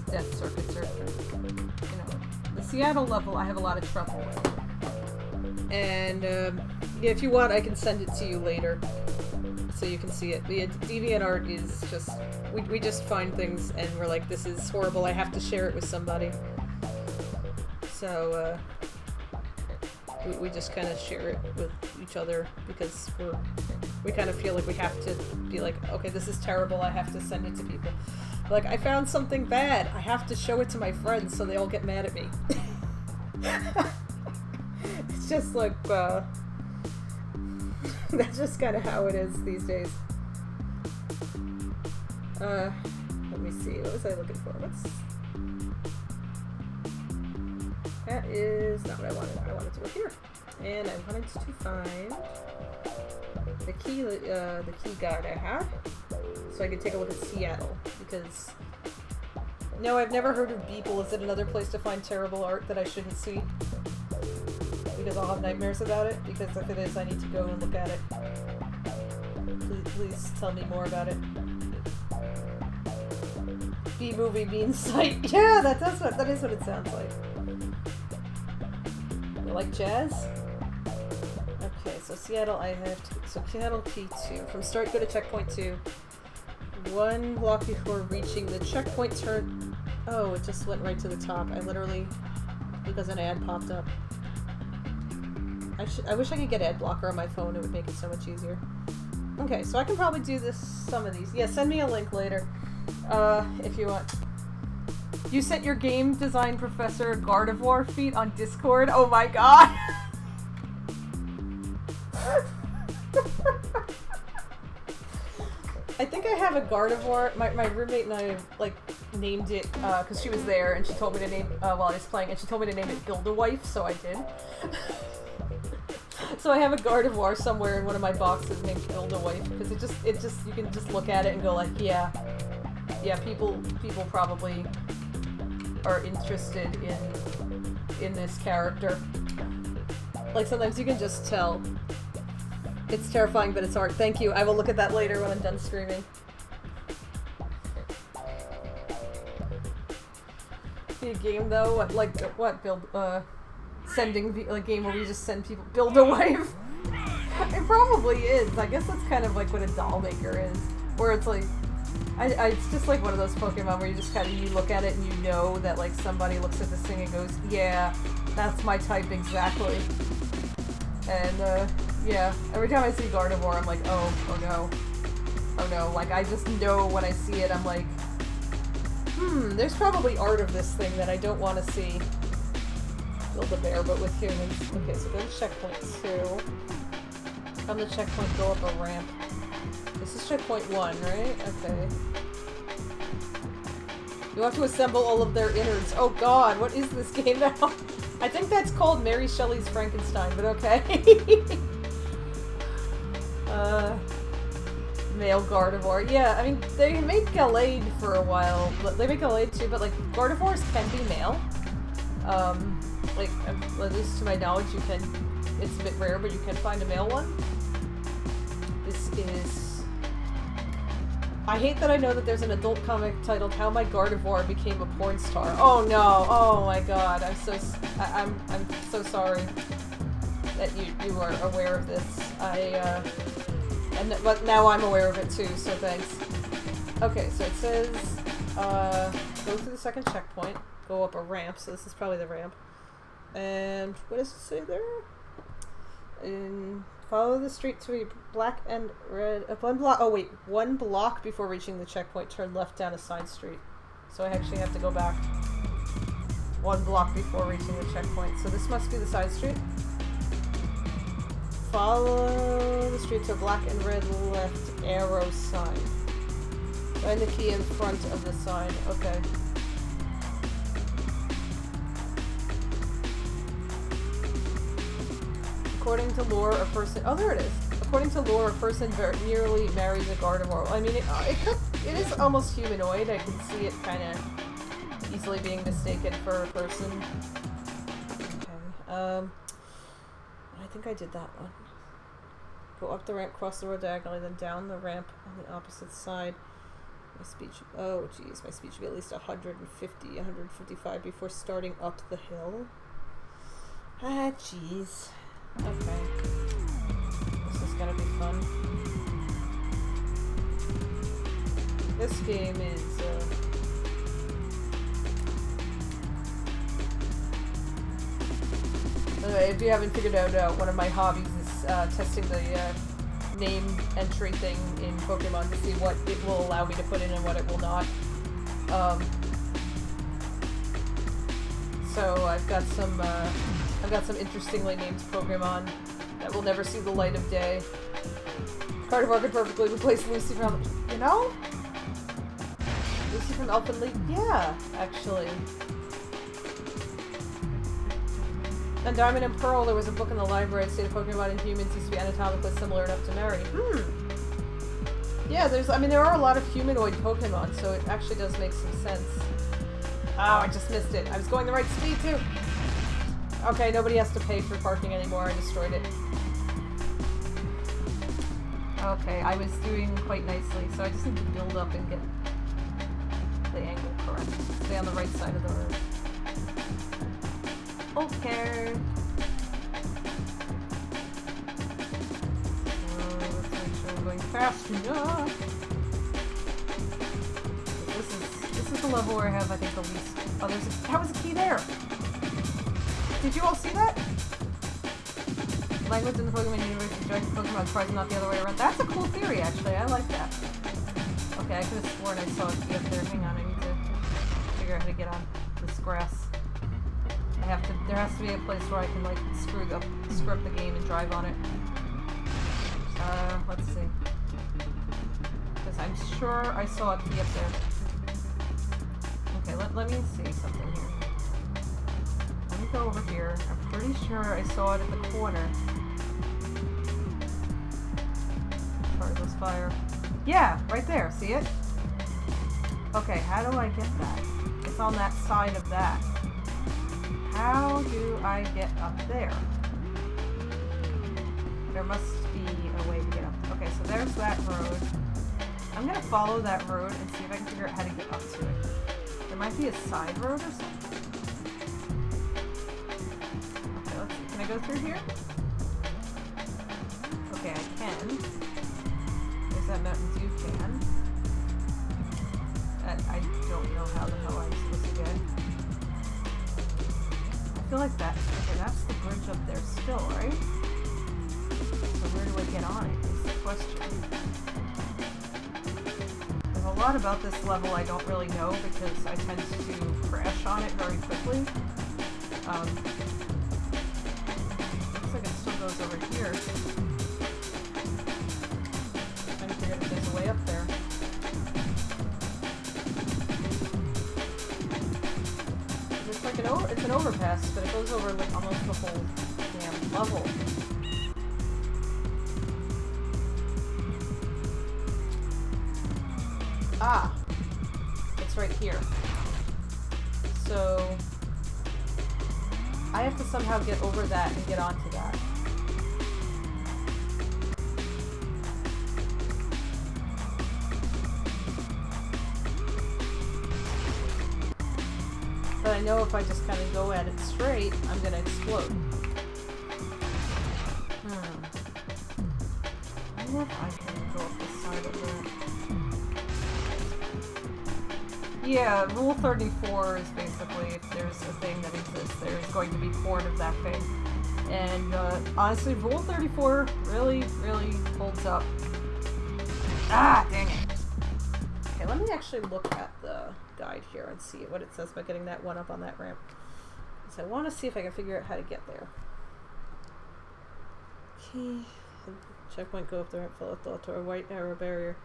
Death circuits are, you know, the Seattle level I have a lot of trouble with. And, yeah, if you want, I can send it to you later, so you can see it. The DeviantArt is just, we just find things, and we're like, this is horrible, I have to share it with somebody. So, we just kind of share it with each other, because we kind of feel like we have to be like, okay, this is terrible, I have to send it to people. Like, I found something bad. I have to show it to my friends so they all get mad at me. It's just like, that's just kind of how it is these days. Let me see. What was I looking for? That is not what I wanted. I wanted to look here. And I wanted to find the key guard I had. So I could take a look at Seattle, because... No, I've never heard of Beeple. Is it another place to find terrible art that I shouldn't see? Because I'll have nightmares about it? Because if it is, I need to go and look at it. Please tell me more about it. B-movie bean site. Yeah, that is what it sounds like. You like jazz? Okay, so Seattle I have to... So Seattle P2. From start, go to checkpoint 2. 1 block before reaching the checkpoint turn. Oh, it just went right to the top. I literally, because an ad popped up. I wish I could get ad blocker on my phone. It would make it so much easier. Okay, so I can probably do some of these. Yeah, send me a link later, if you want. You sent your game design professor Gardevoir feat on Discord? Oh my god! I think I have a Gardevoir. My roommate and I, like, named it, because she was there, and she told me to name, while I was playing, and she told me to name it Gildewife, so I did. So I have a Gardevoir somewhere in one of my boxes named Gildewife, because it just, you can just look at it and go like, yeah, people probably are interested in this character. Like, sometimes you can just tell. It's terrifying, but it's art. Thank you. I will look at that later when I'm done screaming. The game, though? What build, sending, like, game where we just send people, build a wife? It probably is. I guess that's kind of like what a doll maker is. Where it's like, it's just like one of those Pokemon where you just kind of, you look at it and you know that, like, somebody looks at this thing and goes, yeah, that's my type exactly. And, yeah, every time I see Gardevoir, I'm like, oh no. Like, I just know when I see it, I'm like, there's probably art of this thing that I don't want to see. Build-A-Bear, but with humans. Okay, so go to checkpoint 2. On the checkpoint, go up a ramp. This is checkpoint 1, right? Okay. You have to assemble all of their innards. Oh god, what is this game now? I think that's called Mary Shelley's Frankenstein, but okay. Male Gardevoir. Yeah, I mean, they made Gallade for a while. They make Gallade too, but, like, Gardevoirs can be male. Like, at least to my knowledge, you can... It's a bit rare, but you can find a male one. This is... I hate that I know that there's an adult comic titled How My Gardevoir Became a Porn Star. Oh no! Oh my god, I'm so sorry that you are aware of this. But now I'm aware of it too, so thanks. Okay, so it says, go through the second checkpoint, go up a ramp, so this is probably the ramp. And what does it say there? Follow the street to a black and red, one block before reaching the checkpoint, turn left down a side street. So I actually have to go back 1 block before reaching the checkpoint. So this must be the side street. Follow the street to a black and red left arrow sign. Find the key in front of the sign. Okay. According to lore, a person... Oh, there it is. According to lore, a person nearly marries a Gardevoir. I mean, it is almost humanoid. I can see it kind of easily being mistaken for a person. Okay. I think I did that one. Go up the ramp, cross the road diagonally, then down the ramp on the opposite side. My speed should, oh geez, my speed should be at least 150, 155 before starting up the hill. Ah, jeez. Okay. This is gonna be fun. This game is, if you haven't figured out, one of my hobbies is testing the name entry thing in Pokemon to see what it will allow me to put in and what it will not. So I've got some interestingly named Pokemon that will never see the light of day. Gardevoir could perfectly replace Lucy from, you know? Lucy from Elfin League? Yeah, actually. On Diamond and Pearl, there was a book in the library that stated Pokemon and humans used to be anatomically similar enough to marry. Yeah, there are a lot of humanoid Pokemon, so it actually does make some sense. Oh, I just missed it. I was going the right speed, too! Okay, nobody has to pay for parking anymore. I destroyed it. Okay, I was doing quite nicely, so I just need to build up and get the angle correct. Stay on the right side of the road. Okay. Let's make sure I'm going fast enough. This is the level where I have, I think, the least. Oh, that was a key there. Did you all see that? Language in the Pokemon universe is joined Pokemon cards and not the other way around. That's a cool theory, actually. I like that. Okay, I could have sworn I saw a key up there. Hang on, I need to figure figure out how to get on this grass. There has to be a place where I can like screw up the game and drive on it. Let's see. Because I'm sure I saw it be up there. Okay, let me see something here. Let me go over here. I'm pretty sure I saw it at the corner. Sorry, those fire. Yeah, right there. See it? Okay, how do I get that? It's on that side of that. How do I get up there? There must be a way to get up. Okay, so there's that road. I'm gonna follow that road and see if I can figure out how to get up to it. There might be a side road or something. Okay, let's see. Can I go through here? Okay, I can. There's that Mountain Dew can. I don't know how the hell I'm supposed to get. I feel like that's the bridge up there still, right? So where do I get on it is the question. There's a lot about this level I don't really know because I tend to crash on it very quickly. Looks like it still goes over here. I'm trying to figure out if there's a way up there. It's an overpass, but it goes over like almost the whole damn level. Ah! It's right here. So I have to somehow get over that and get onto that. But I know if I just kind of go at it straight, I'm going to explode. I wonder if I can go up the side of that. Yeah, Rule 34 is basically if there's a thing that exists, there's going to be porn of that thing. And honestly, Rule 34 really, really holds up. Ah, dang it. Okay, let me actually look at the guide here and see what it says about getting that one up on that ramp. So I want to see if I can figure out how to get there. Okay. Checkpoint, go up the ramp, follow the to a white arrow barrier.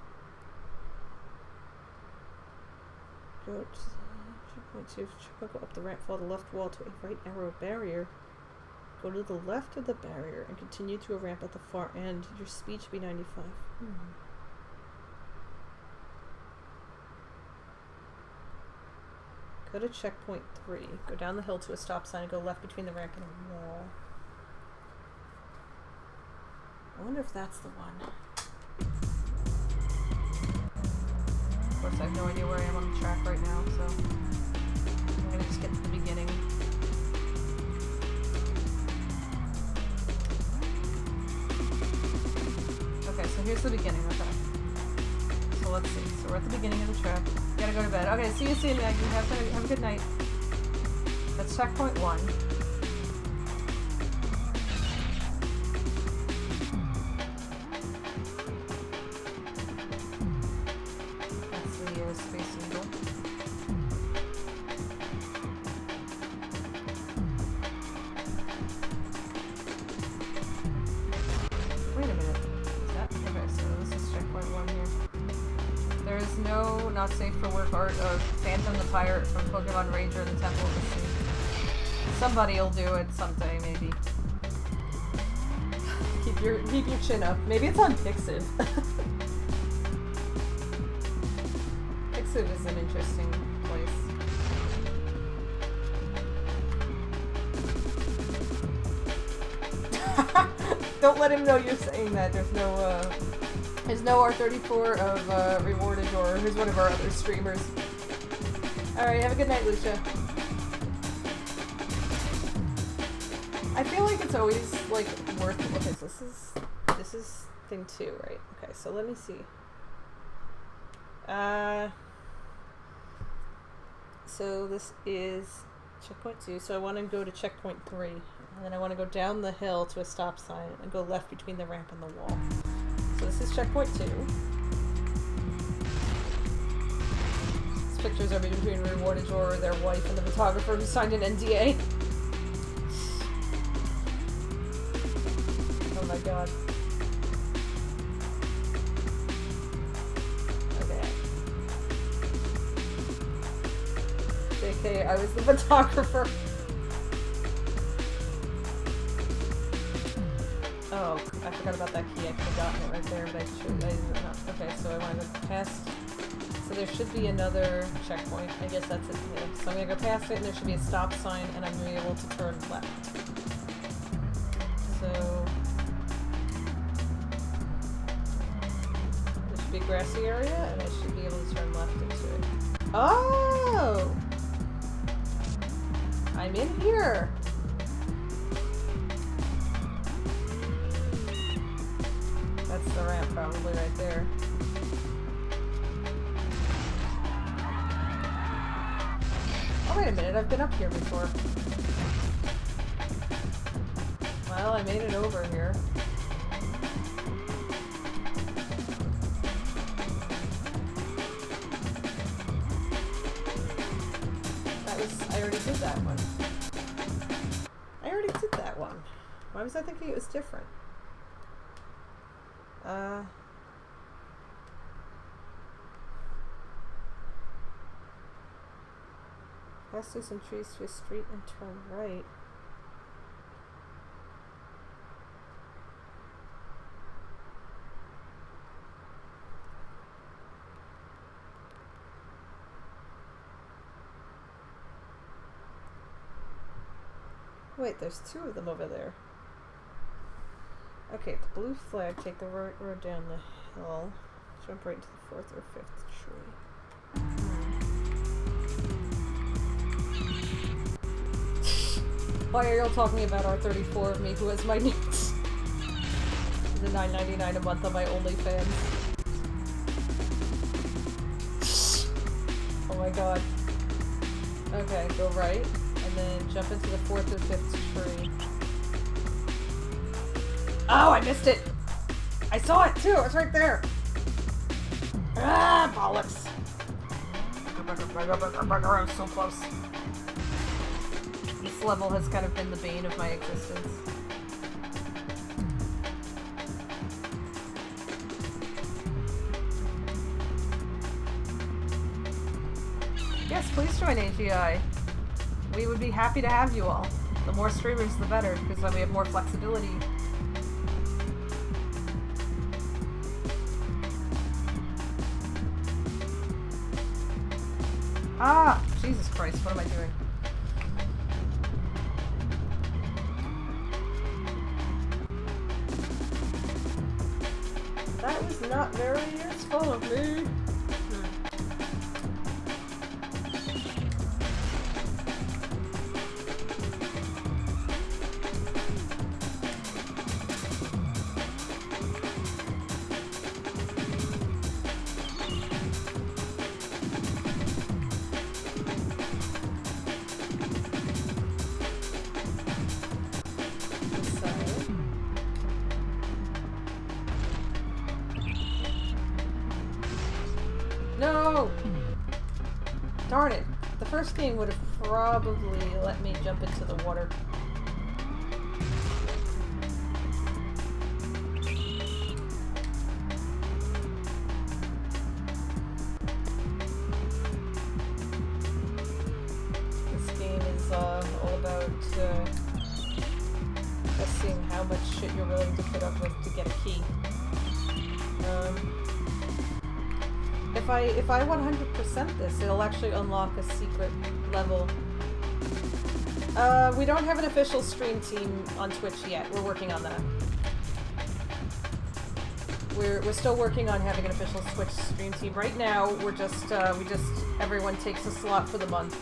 Go to checkpoint 2, checkpoint, go up the ramp, follow the left wall to a right arrow barrier. Go to the left of the barrier and continue to a ramp at the far end. Your speed should be 95. Go to checkpoint 3. Go down the hill to a stop sign and go left between the ramp and a wall. I wonder if that's the one. Of course, I have no idea where I am on the track right now, so I'm gonna just get to the beginning. Okay, so here's the beginning, okay. So let's see. So we're at the beginning of the track. Gotta go to bed. Okay, see you soon, Maggie. Have a good night. That's checkpoint 1. That's the Space Needle. Wait a minute. Is that? Okay, so this is checkpoint 1 here. There is no not safe for work art of Phantom the Pirate from Pokemon Ranger and the Temple of the Sea. Somebody will do it someday, maybe. Keep your chin up. Maybe it's on Pixiv. Pixiv is an interesting place. Don't let him know you're saying that. There's no R34 of rewarded, or who's one of our other streamers. Alright, have a good night, Lucia. I feel like it's always like worth it. Okay, so this is thing 2, right? Okay, so let me see. So this is checkpoint 2. So I want to go to checkpoint 3, and then I want to go down the hill to a stop sign and go left between the ramp and the wall. So this is checkpoint 2. pictures are between rewarded or their wife and the photographer who signed an NDA. Oh my god. Okay. JK, I was the photographer. Oh, I forgot about that key. I could have gotten it right there, but I did not. Okay, so I want to go past. So there should be another checkpoint. I guess that's it. Yeah. So I'm going to go past it, and there should be a stop sign, and I'm going to be able to turn left. So there should be a grassy area, and I should be able to turn left into it. Oh! I'm in here! That's the ramp probably right there. Oh, wait a minute, I've been up here before. Well, I made it over here. I already did that one. I already did that one. Why was I thinking it was different? Pass through some trees to a street and turn right. Wait, there's two of them over there. Okay, the blue flag, take the right road down the hill. Jump right into the 4th or 5th tree. Why are y'all talking about R34 of me, who has my needs? The $9.99 a month on my OnlyFans. Oh my god. Okay, go right, and then jump into the 4th or 5th tree. Oh, I missed it! I saw it too! It's right there! Ah, bollocks! I was so close. This level has kind of been the bane of my existence. Yes, please join AGI. We would be happy to have you all. The more streamers, the better, because then we have more flexibility. Ah! Jesus Christ, what am I doing? That was not very useful of me. No! Darn it. The first game would have probably let me jump into the water. This game is all about seeing how much shit you're willing to put up with to get a key. If I 100% this, it'll actually unlock a secret level. We don't have an official stream team on Twitch yet. We're working on that. We're still working on having an official Twitch stream team. Right now, we're just everyone takes a slot for the month.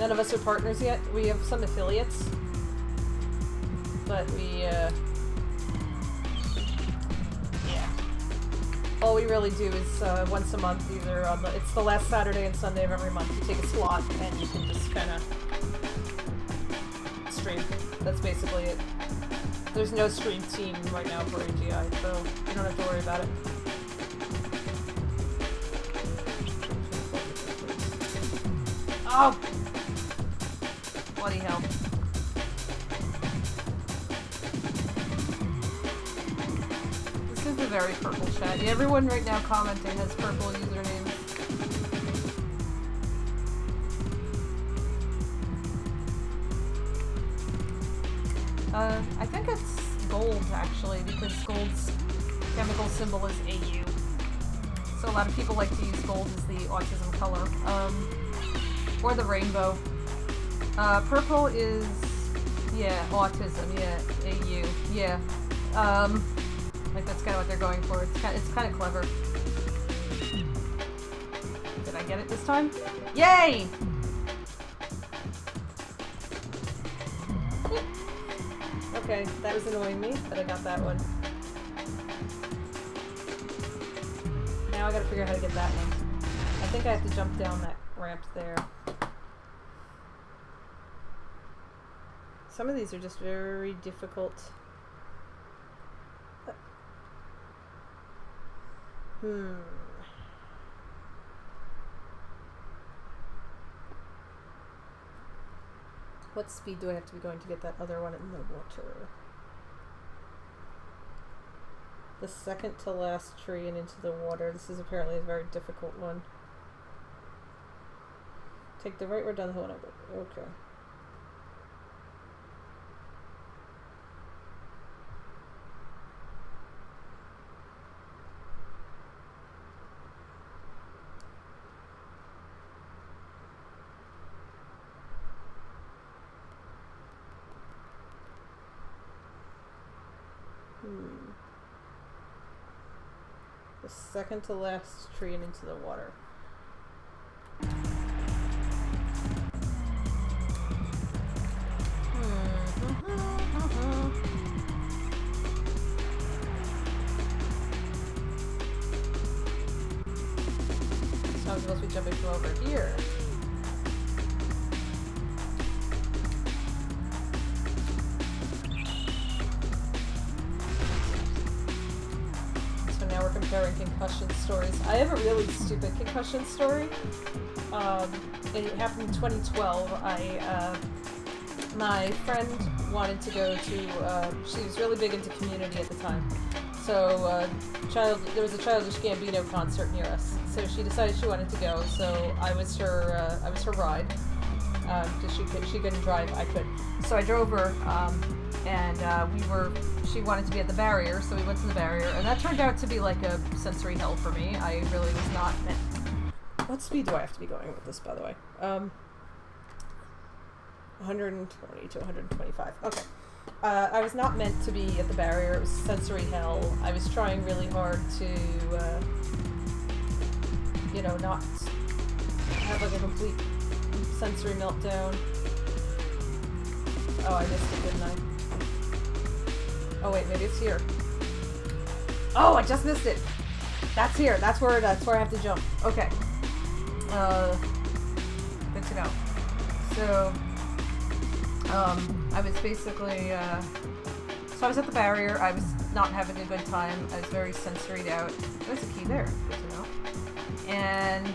None of us are partners yet. We have some affiliates, but all we really do is once a month, either on it's the last Saturday and Sunday of every month. You take a slot and you can just kind of stream. That's basically it. There's no stream team right now for AGI, so you don't have to worry about it. Oh! Bloody hell. This is a very purple chat. Yeah, everyone right now commenting has purple usernames. I think it's gold, actually, because gold's chemical symbol is AU. So a lot of people like to use gold as the autism color. Or the rainbow. Purple is, yeah, autism, yeah, AU, yeah. Like that's kind of what they're going for. It's kind of clever. Did I get it this time? Yay! Okay, that was annoying me, but I got that one. Now I gotta figure out how to get that one. I think I have to jump down that ramp there. Some of these are just very difficult. What speed do I have to be going to get that other one in the water? The second to last tree and into the water. This is apparently a very difficult one. Take the right road down the hill and over. Okay. The second to last tree and into the water. So I'm supposed to be jumping from over here. Comparing concussion stories. I have a really stupid concussion story. It happened in 2012. My friend wanted to go to, she was really big into Community at the time. So, there was a Childish Gambino concert near us. So she decided she wanted to go, so I was her ride. Because she couldn't drive, I could. So I drove her, and she wanted to be at the barrier, so we went to the barrier, and that turned out to be like a sensory hell for me. I really was not meant. What speed do I have to be going with this, by the way? 120 to 125. Okay. I was not meant to be at the barrier. It was sensory hell. I was trying really hard to, not have like a complete sensory meltdown. Oh, I missed it, didn't I? Oh wait, maybe it's here. Oh, I just missed it! That's here, that's where I have to jump. Okay. Good to know. So, I was basically, so I was at the barrier, I was not having a good time, I was very sensoried out. There's a key there, good to know. And,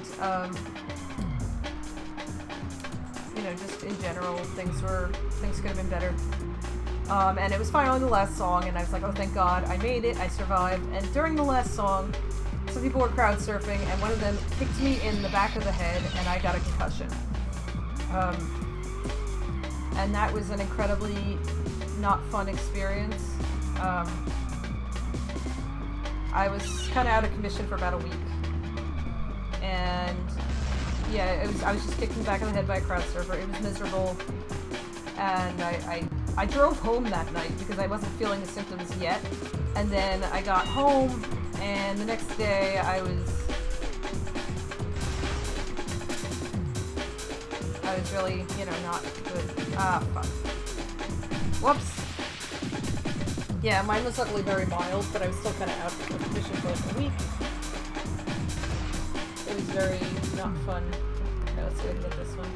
just in general, things could have been better. And it was finally the last song, and I was like, oh, thank God, I made it, I survived. And during the last song, some people were crowd surfing, and one of them kicked me in the back of the head, and I got a concussion. And that was an incredibly not fun experience. I was kind of out of commission for about a week. And yeah, I was just kicked in the back of the head by a crowd surfer. It was miserable. And I drove home that night because I wasn't feeling the symptoms yet. And then I got home, and the next day I was really, not good. Ah, fuck. Whoops. Yeah, mine was luckily very mild, but I was still kind of out of commission for like a week. It was very not fun. Okay, let's go and get this one.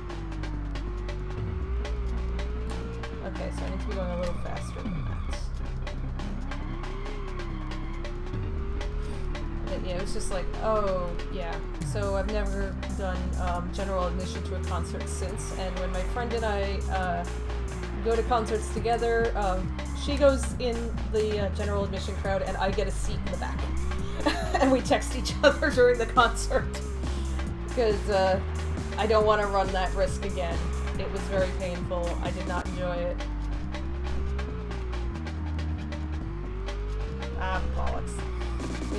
Okay, so I need to be going a little faster than that. But yeah, it was just like, oh, yeah. so I've never done general admission to a concert since, and when my friend and I go to concerts together, she goes in the general admission crowd and I get a seat in the back. And we text each other during the concert. Because I don't want to run that risk again. It was very painful. I did not enjoy it. Ah, bollocks.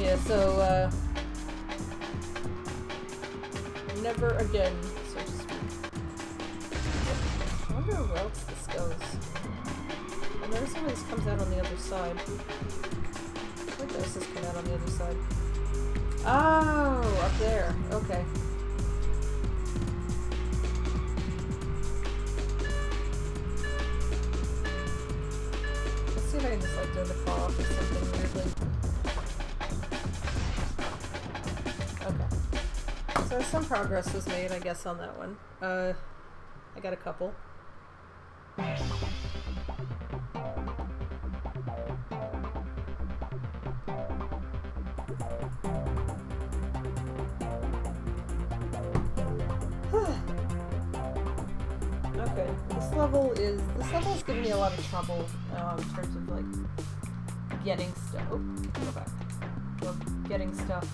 Yeah, so, never again, so to speak. I wonder where else this goes. I notice some of this comes out on the other side. Where does this come out on the other side? Oh, up there. Okay. Let's see if I can just like turn the car off or something weirdly. Okay. So some progress was made, I guess, on that one. I got a couple. Okay, this level is giving me a lot of trouble in terms of like getting stuff. Oh, go back. Well, getting stuff.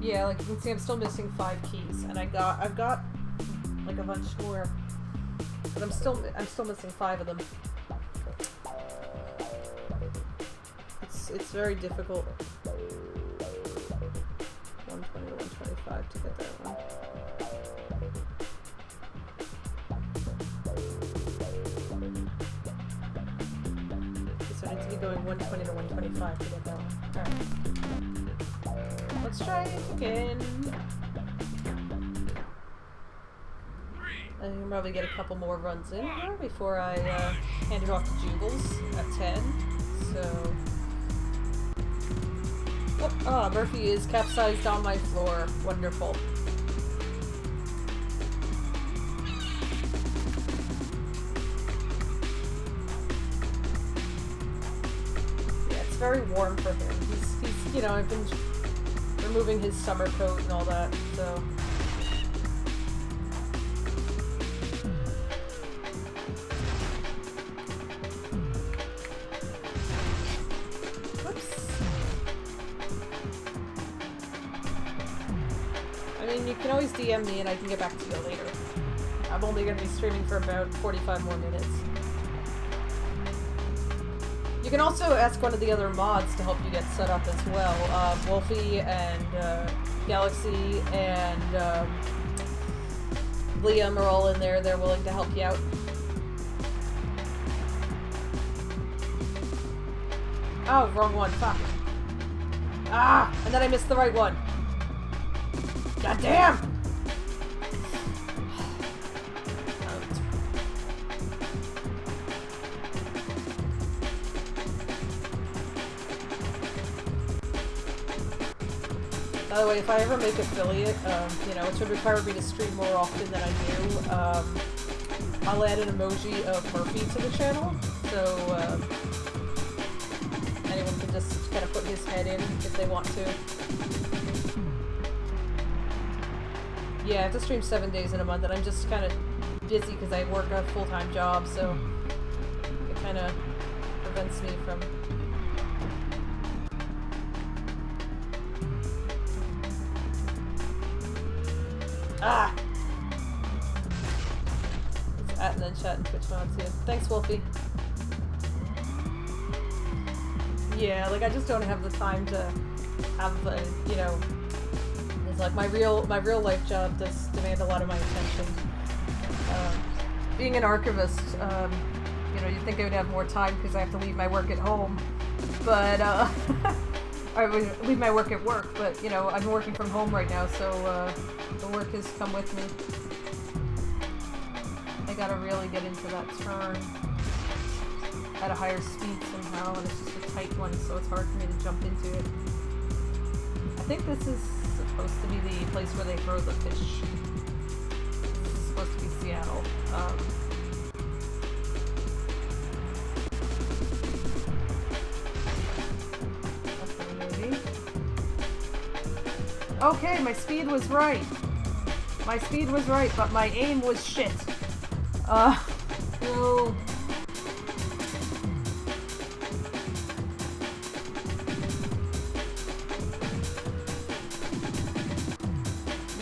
Yeah, like you can see, I'm still missing 5 keys, and I've got like a bunch more, but I'm still missing 5 of them. It's very difficult. 120 to 125 to get that one. So I need to be going 120 to 125 to get that one. Alright. Let's try it again. I can probably get a couple more runs in here before I hand it off to Jubals at 10. So... Oh, Murphy is capsized on my floor. Wonderful. Yeah, it's very warm for him. He's you know, I've been removing his summer coat and all that, so... You can always DM me and I can get back to you later. I'm only going to be streaming for about 45 more minutes. You can also ask one of the other mods to help you get set up as well. Wolfie and Galaxy and Liam are all in there. They're willing to help you out. Oh, wrong one. Fuck. Ah! And then I missed the right one. God damn! By the way, if I ever make affiliate, you know, which would require me to stream more often than I do, I'll add an emoji of Murphy to the channel, so anyone can just kind of put his head in if they want to. Yeah, I have to stream 7 days in a month, and I'm just kind of busy because I work a full-time job, so it kind of prevents me from... Ah! It's at and then chat and Twitch mods, too. Thanks, Wolfie. Yeah, like, I just don't have the time to have, you know... Like my real life job does demand a lot of my attention. Being an archivist, you know, you'd think I would have more time because I have to leave my work at home, but I would leave my work at work. But you know, I'm working from home right now, so the work has come with me. I gotta really get into that turn at a higher speed somehow, and it's just a tight one, so it's hard for me to jump into it. I think this is supposed to be the place where they throw the fish. This is supposed to be Seattle. That's the movie. Okay, my speed was right. My speed was right, but my aim was shit. No.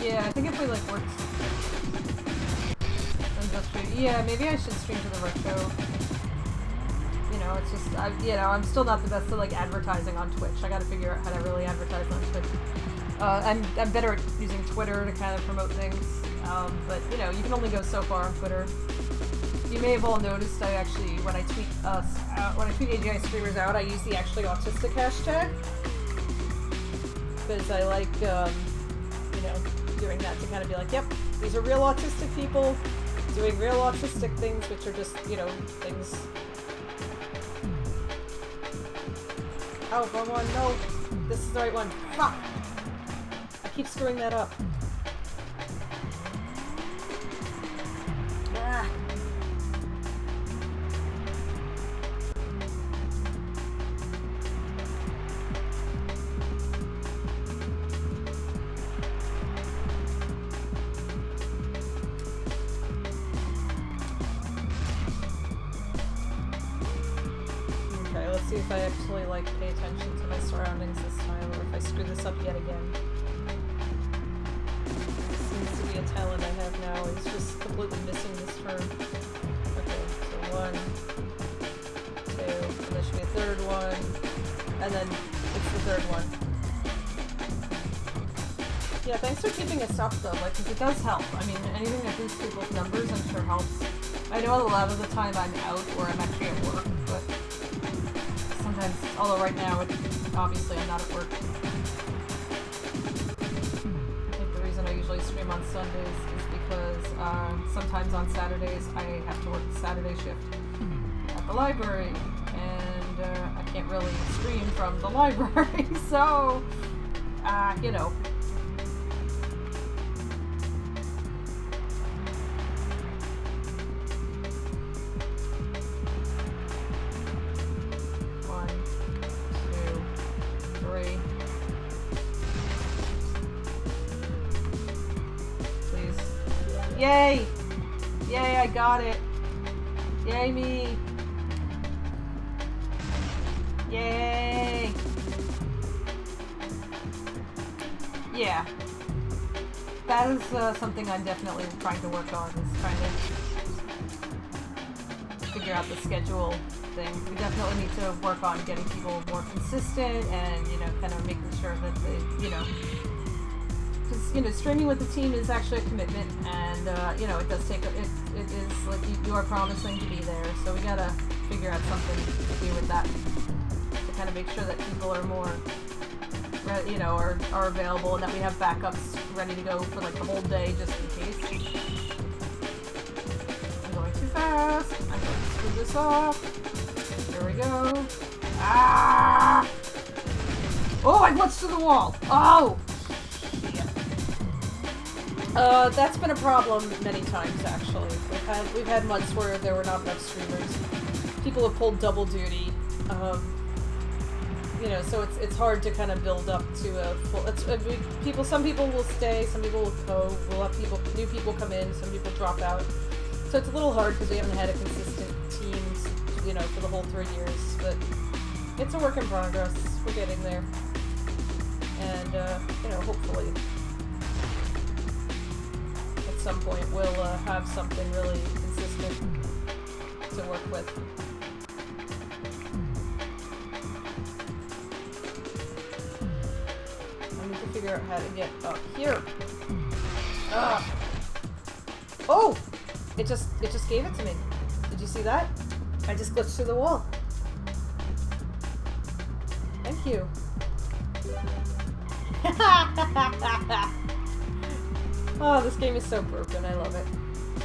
Yeah, I think if we like worked industrial, yeah, maybe I should stream to the retro. You know, it's just I'm still not the best at like advertising on Twitch. I got to figure out how to really advertise on Twitch. I'm better at using Twitter to kind of promote things, but you know, you can only go so far on Twitter. You may have all noticed I actually, when I tweet AGI streamers out, I use the actually autistic hashtag because I like, you know, doing that to kind of be like, yep, these are real autistic people doing real autistic things, which are just, you know, things. Oh, wrong one. No, this is the right one. Fuck! I keep screwing that up. Ah. Okay, let's see if I actually, like, pay attention to my surroundings this time, or if I screw this up yet again. Seems to be a talent I have now, is just completely missing this turn. Okay, so 1, 2, and there should be a third one, and then it's the third one. Yeah, thanks for keeping us up though, like, 'cause it does help. I mean, anything that boosts people's numbers I'm sure helps. I know a lot of the time I'm out or I'm actually at work, but sometimes, although right now, obviously I'm not at work. I think the reason I usually stream on Sundays is because sometimes on Saturdays I have to work the Saturday shift at the library, and I can't really stream from the library, so, you know. Yay! Yay, I got it! Yay me! Yay! Yeah. That is something I'm definitely trying to work on, is trying to figure out the schedule thing. We definitely need to work on getting people more consistent and, you know, kind of making sure that they, you know, because, you know, streaming with the team is actually a commitment, and, you know, it does take, it is, like, you are promising to be there, so we gotta figure out something to do with that, to kind of make sure that people are more, you know, are available, and that we have backups ready to go for, like, the whole day, just in case. I'm going too fast. I'm going to screw this up. Here we go. Ah! Oh, I glitched through the wall. Oh! That's been a problem many times, actually. We've had months where there were not enough streamers. People have pulled double duty. You know, so it's hard to kind of build up to a full. Some people will stay, some people will go. We'll have new people come in, some people drop out. So it's a little hard because we haven't had a consistent team, you know, for the whole 3 years. But it's a work in progress. We're getting there, and you know, hopefully. At some point we'll have something really consistent to work with. I need to figure out how to get up here. Oh! It just gave it to me. Did you see that? I just glitched through the wall. Thank you. Oh, this game is so broken. I love it.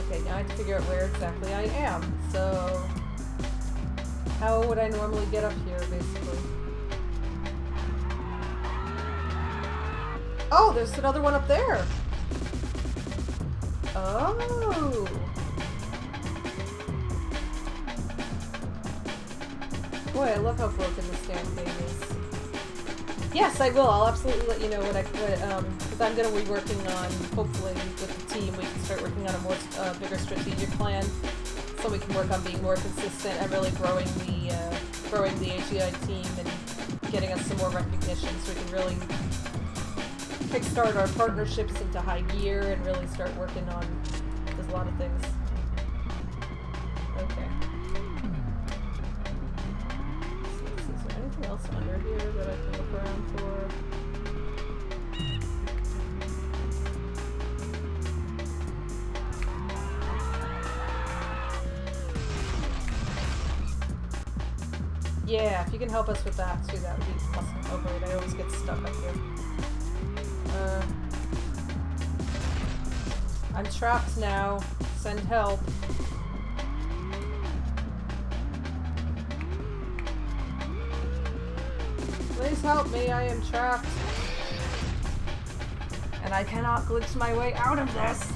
Okay, now I have to figure out where exactly I am. So, how would I normally get up here, basically? Oh, there's another one up there. Oh. Boy, I love how broken this damn thing is. Yes, I will. I'll absolutely let you know what because I'm going to be working on, hopefully with the team, we can start working on a more bigger strategic plan, so we can work on being more consistent and really growing the AGI team and getting us some more recognition, so we can really kickstart our partnerships into high gear and really start working on. There's a lot of things. Okay. Is there anything else under here that I can look around for? Yeah, if you can help us with that too, that would be awesome. Oh great, I always get stuck up here. I'm trapped now. Send help. Please help me, I am trapped. And I cannot glitch my way out of this.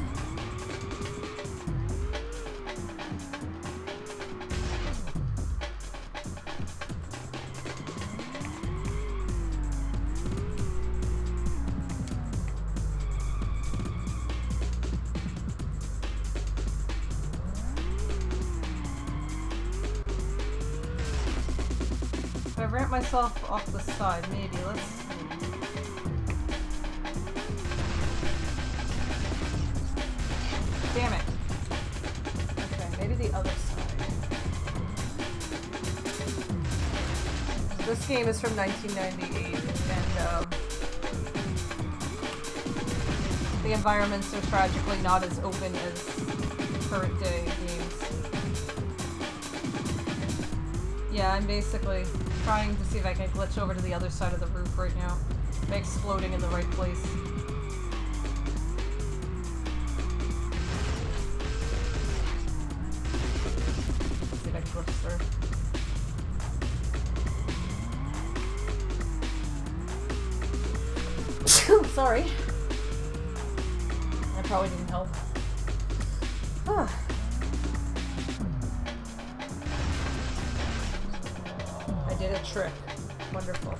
If I ramp myself off the side, maybe. Let's see. Damn it. Okay, maybe the other side. This game is from 1998, and the environments are tragically not as open as current day games. Yeah, I'm basically trying to see if I can glitch over to the other side of the roof right now by exploding in the right place. Let's see if I can glitch through. Sorry. That probably didn't help. I did a trick. Wonderful.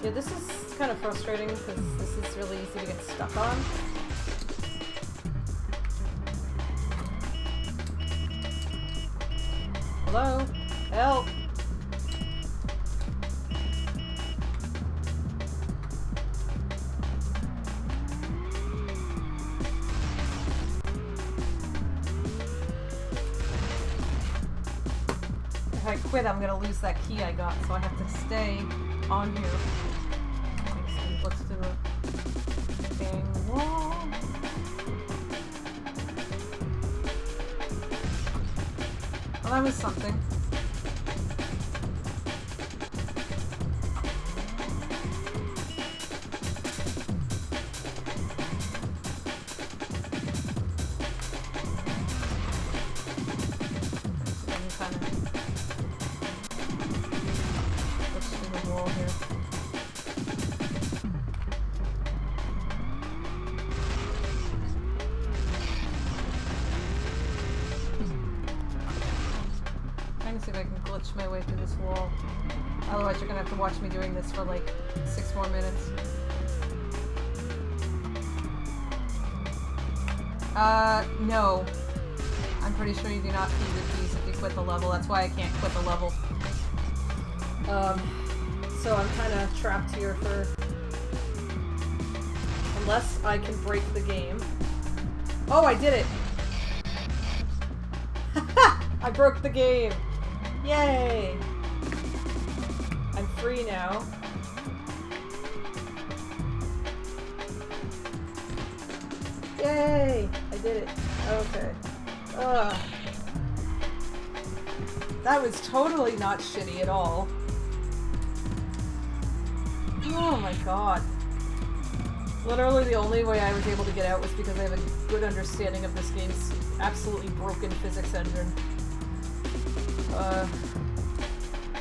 Yeah, this is kind of frustrating because this is really easy to get stuck on. Hello? Help! If I quit, I'm gonna lose that key I got, so I have to stay on here. Let's do a bang wall. Well, that was something. See if I can glitch my way through this wall. Otherwise you're gonna have to watch me doing this for like 6 more minutes. No. I'm pretty sure you do not key the keys if you quit the level. That's why I can't quit the level. So I'm kinda trapped here for... Unless I can break the game. Oh, I did it! I broke the game! Yay! I'm free now. Yay! I did it. Okay. Ugh. That was totally not shitty at all. Oh my god. Literally the only way I was able to get out was because I have a good understanding of this game's absolutely broken physics engine.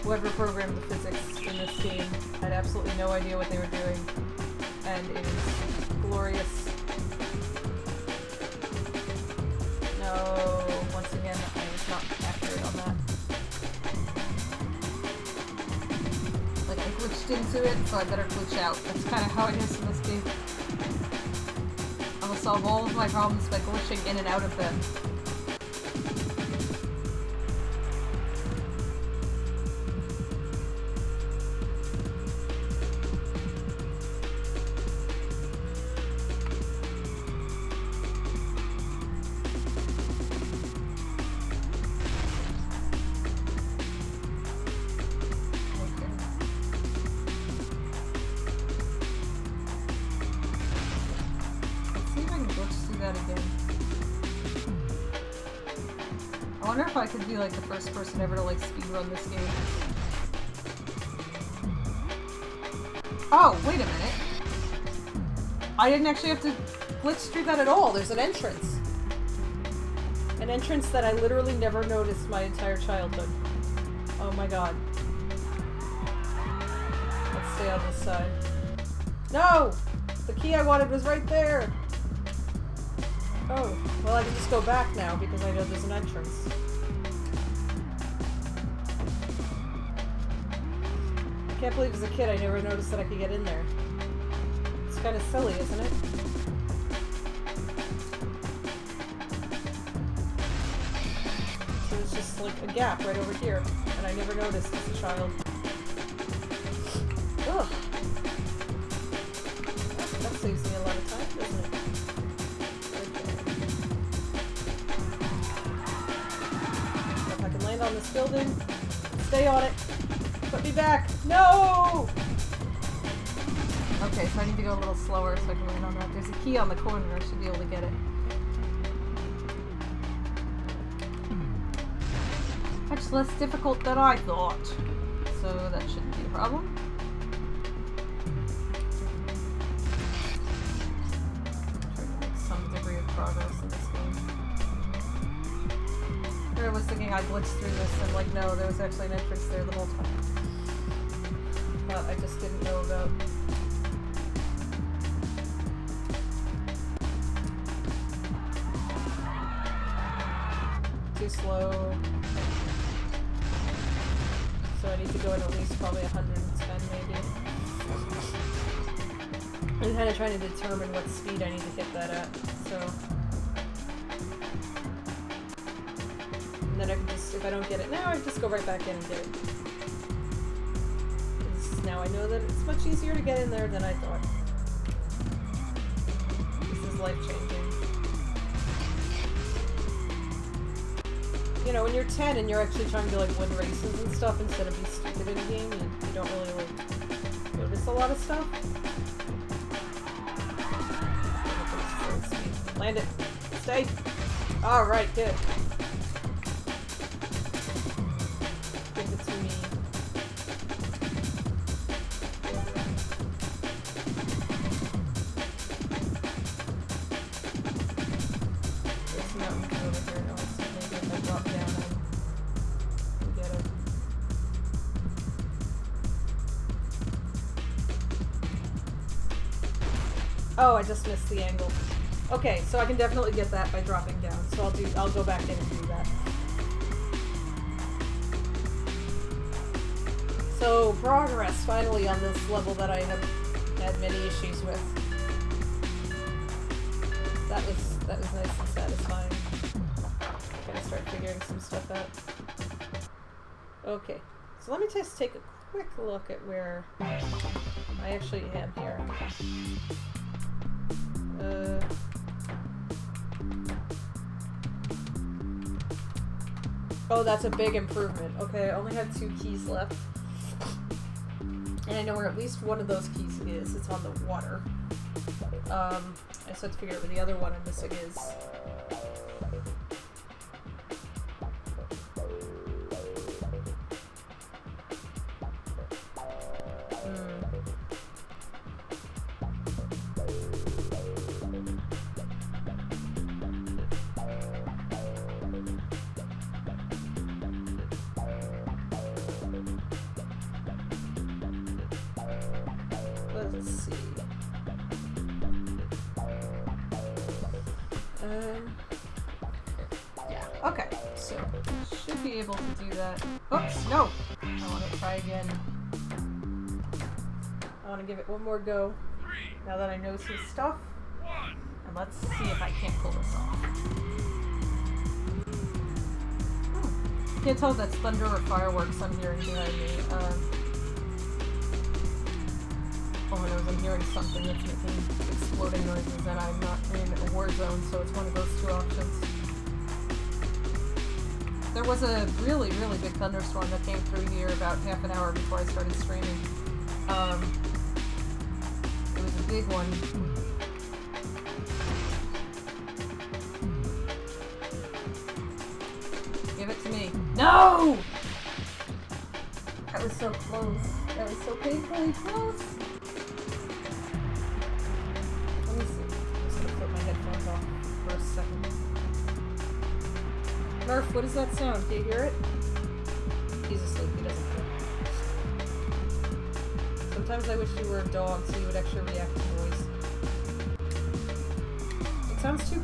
Whoever programmed the physics in this game had absolutely no idea what they were doing, and it is glorious. No, once again, I was not accurate on that. to it, so I better glitch out. That's kind of how it is in this game. I will solve all of my problems by glitching in and out of them. I could be like the first person ever to like speedrun this game. Oh, wait a minute. I didn't actually have to glitch through that at all. There's an entrance. An entrance that I literally never noticed my entire childhood. Oh my god. Let's stay on this side. No! The key I wanted was right there! Oh, well I can just go back now because I know there's an entrance. I can't believe as a kid I never noticed that I could get in there. It's kind of silly, isn't it? So it's just like a gap right over here, and I never noticed as a child. Ugh. That saves me a lot of time, doesn't it? Okay. If I can land on this building, stay on it. Put me back! No! Okay, so I need to go a little slower so I can land on that. There's a key on the corner. I should be able to get it. Much less difficult than I thought. So that shouldn't be a problem. I'm trying to make some degree of progress in this game. I was thinking I glitched through this and like, no, there was actually an entrance there the whole time. But I just didn't know about. Too slow. So I need to go in at least probably 110 maybe. I'm kind of trying to determine what speed I need to hit that at, so. And then I can just, if I don't get it now, I just go right back in and get it. Now I know that it's much easier to get in there than I thought. This is life-changing. You know, when you're 10 and you're actually trying to like win races and stuff instead of be stupid in a game, you don't really like notice a lot of stuff. Land it. Stay. Alright, good. Give it to me. Oh, I just missed the angle. Okay, so I can definitely get that by dropping down. So I'll go back in and do that. So progress finally on this level that I have had many issues with. That was nice and satisfying. Gotta start figuring some stuff out. Okay, so let me just take a quick look at where I actually am here. Oh, that's a big improvement. Okay, I only have 2 keys left. And I know where at least one of those keys is. It's on the water. I just have to figure out where the other one I'm missing is. Let's see. Yeah, okay, so should be able to do that. Oops, no! I want to try again. want to give it one more go now that I know some stuff. And let's see if I can't pull this off. Can't tell if that's thunder or fireworks I'm hearing behind me. All I know is I'm hearing something that's making exploding noises, and I'm not in a war zone, so it's one of those two options. There was a really, really big thunderstorm that came through here about half an hour before I started streaming. It was a big one. Give it to me. No! That was so close. That was so painfully close. Let me see. I'm just gonna put my headphones off for a second. Murph, what is that sound? Do you hear it? He's asleep. He doesn't hear it. Sometimes I wish you were a dog so you would actually react to noise. It sounds too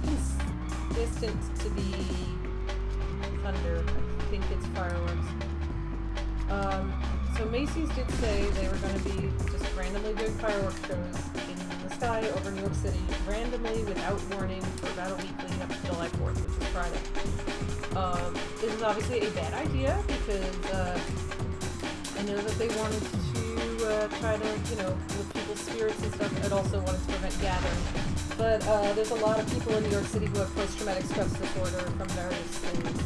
distant to be thunder. I think it's fireworks. So Macy's did say they were going to be just randomly doing fireworks shows in the sky over New York City, randomly, without warning, for about a week leading up to July 4th, which is Friday. This is obviously a bad idea because I know that they wanted to try to, lift people's spirits and stuff. It also wanted to prevent gathering. But there's a lot of people in New York City who have post-traumatic stress disorder from various things.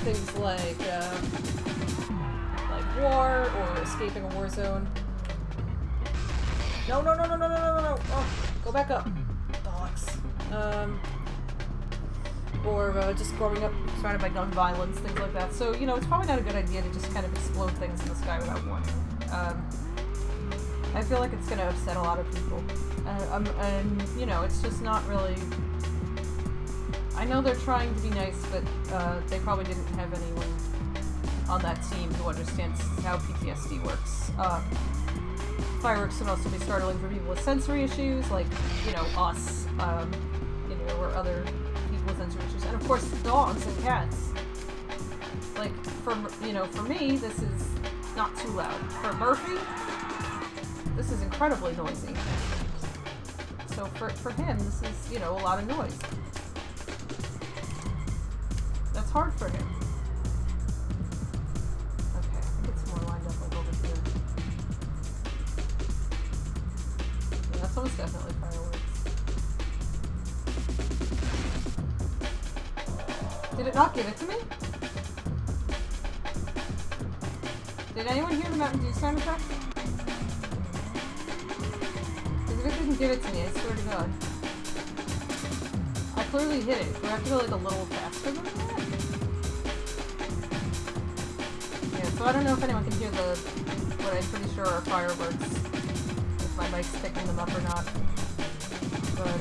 Things like war or escaping a war zone. No. Oh, go back up. Dogs. Or just growing up surrounded by gun violence, things like that. So, it's probably not a good idea to just kind of explode things in the sky without warning. I feel like it's going to upset a lot of people. And, it's just not really... I know they're trying to be nice, but they probably didn't have anyone on that team who understands how PTSD works. Fireworks can also be startling for people with sensory issues, like, us, or other people with sensory issues. And of course, dogs and cats. Like, for me, this is not too loud. For Murphy, this is incredibly noisy. So for him, this is, a lot of noise. That's hard for him. Okay, I think it's more lined up like over here. Yeah, that's almost definitely fireworks. Did it not give it to me? Did anyone hear the Mountain Dew sound effect? Because if it didn't give it to me, I swear to God. I clearly hit it. Do I have to go like a little faster than that? Yeah, so I don't know if anyone can hear what I'm pretty sure are fireworks. If my mic's picking them up or not. But,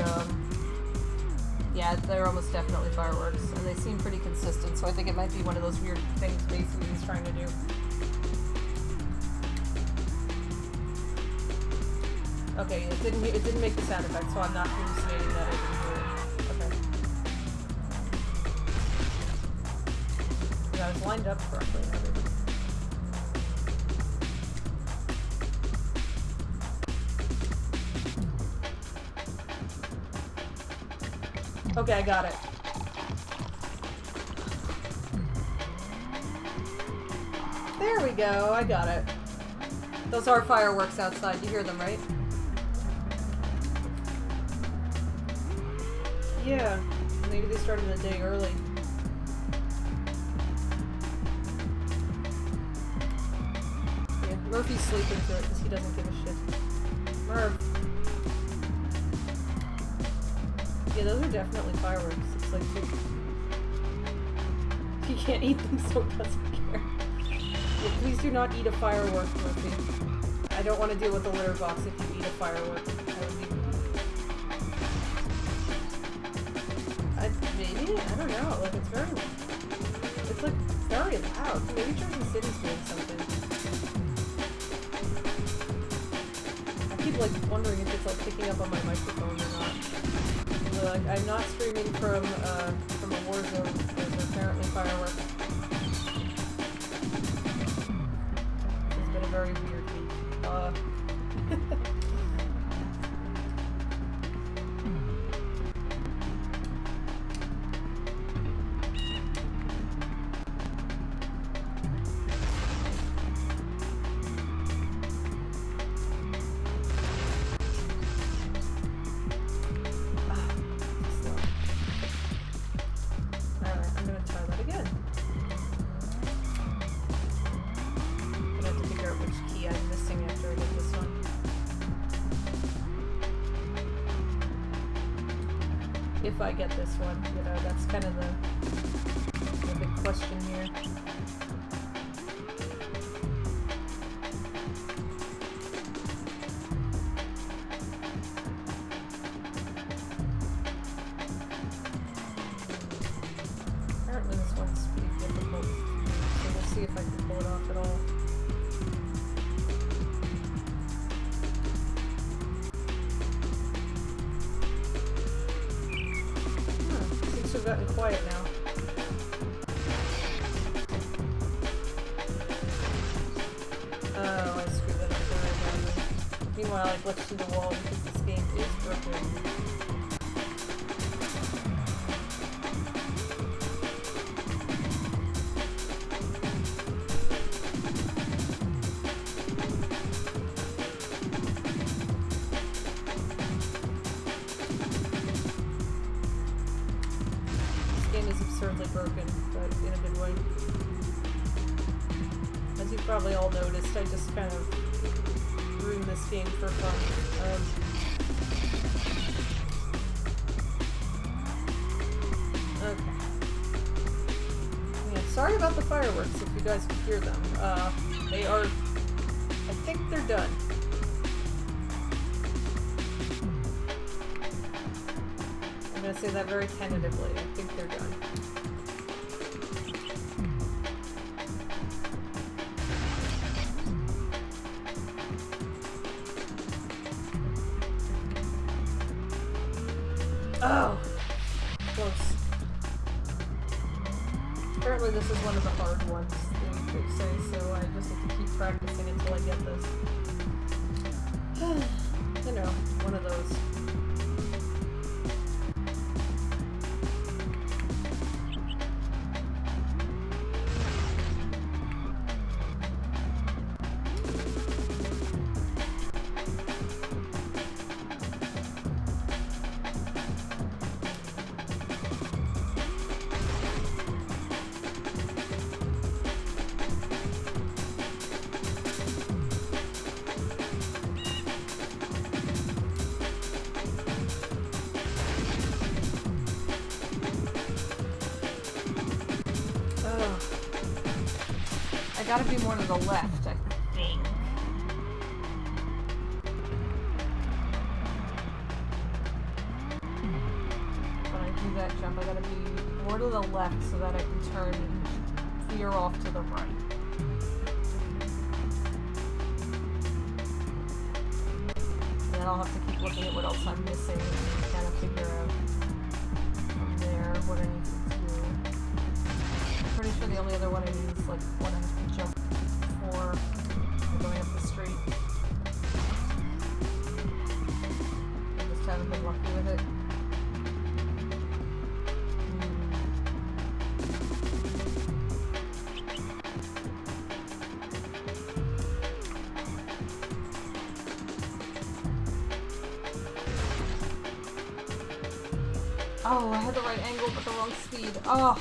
yeah, they're almost definitely fireworks. And they seem pretty consistent, so I think it might be one of those weird things Mason is trying to do. Okay, it didn't make the sound effect, so I'm not hallucinating that I didn't hear it. Okay. Yeah, I was lined up correctly and everything. Okay, I got it. There we go, I got it. Those are fireworks outside, you hear them, right? Yeah, maybe they started the day early. Yeah, Murphy's sleeping through it because he doesn't give a shit. Murph. Yeah, those are definitely fireworks. It's like he can't eat them, so he doesn't care. Yeah, please do not eat a firework, Murphy. I don't want to deal with the litter box if you eat a firework. That would be... maybe? I don't know. Like, it's like very loud. Maybe Jersey City's doing something. I keep like wondering if it's like picking up on my microphone or not. Like, I'm not streaming from a war zone. There's apparently fireworks. It's been a very weird week. If I get this one, you know, that's kind of the big question here. Apparently this one's pretty difficult, so we'll see if I can pull it off at all. Gotten quiet now. Oh, I screwed that up very badly. Meanwhile, I glitched through the wall because this game is broken. Broken, but in a good way. As you've probably all noticed, I just kind of ruined this game for fun. Okay. Yeah, sorry about the fireworks if you guys can hear them. They are... I think they're done. I'm gonna say that very tentatively. I think they're done. Oh! Close. Apparently this is one of the hard ones, they say, so I just have to keep practicing until I get this. You know, one of those. Gotta be more to the left, I think. When I do that jump, I gotta be more to the left so that I can turn and veer off to the right. And then I'll have to keep looking at what else I'm missing and kind of figure out from there what I need to do. I'm pretty sure the only other one I need is like one I have to jump for going up the street. I just haven't been lucky with it. Oh, I had the right angle but the wrong speed. Oh.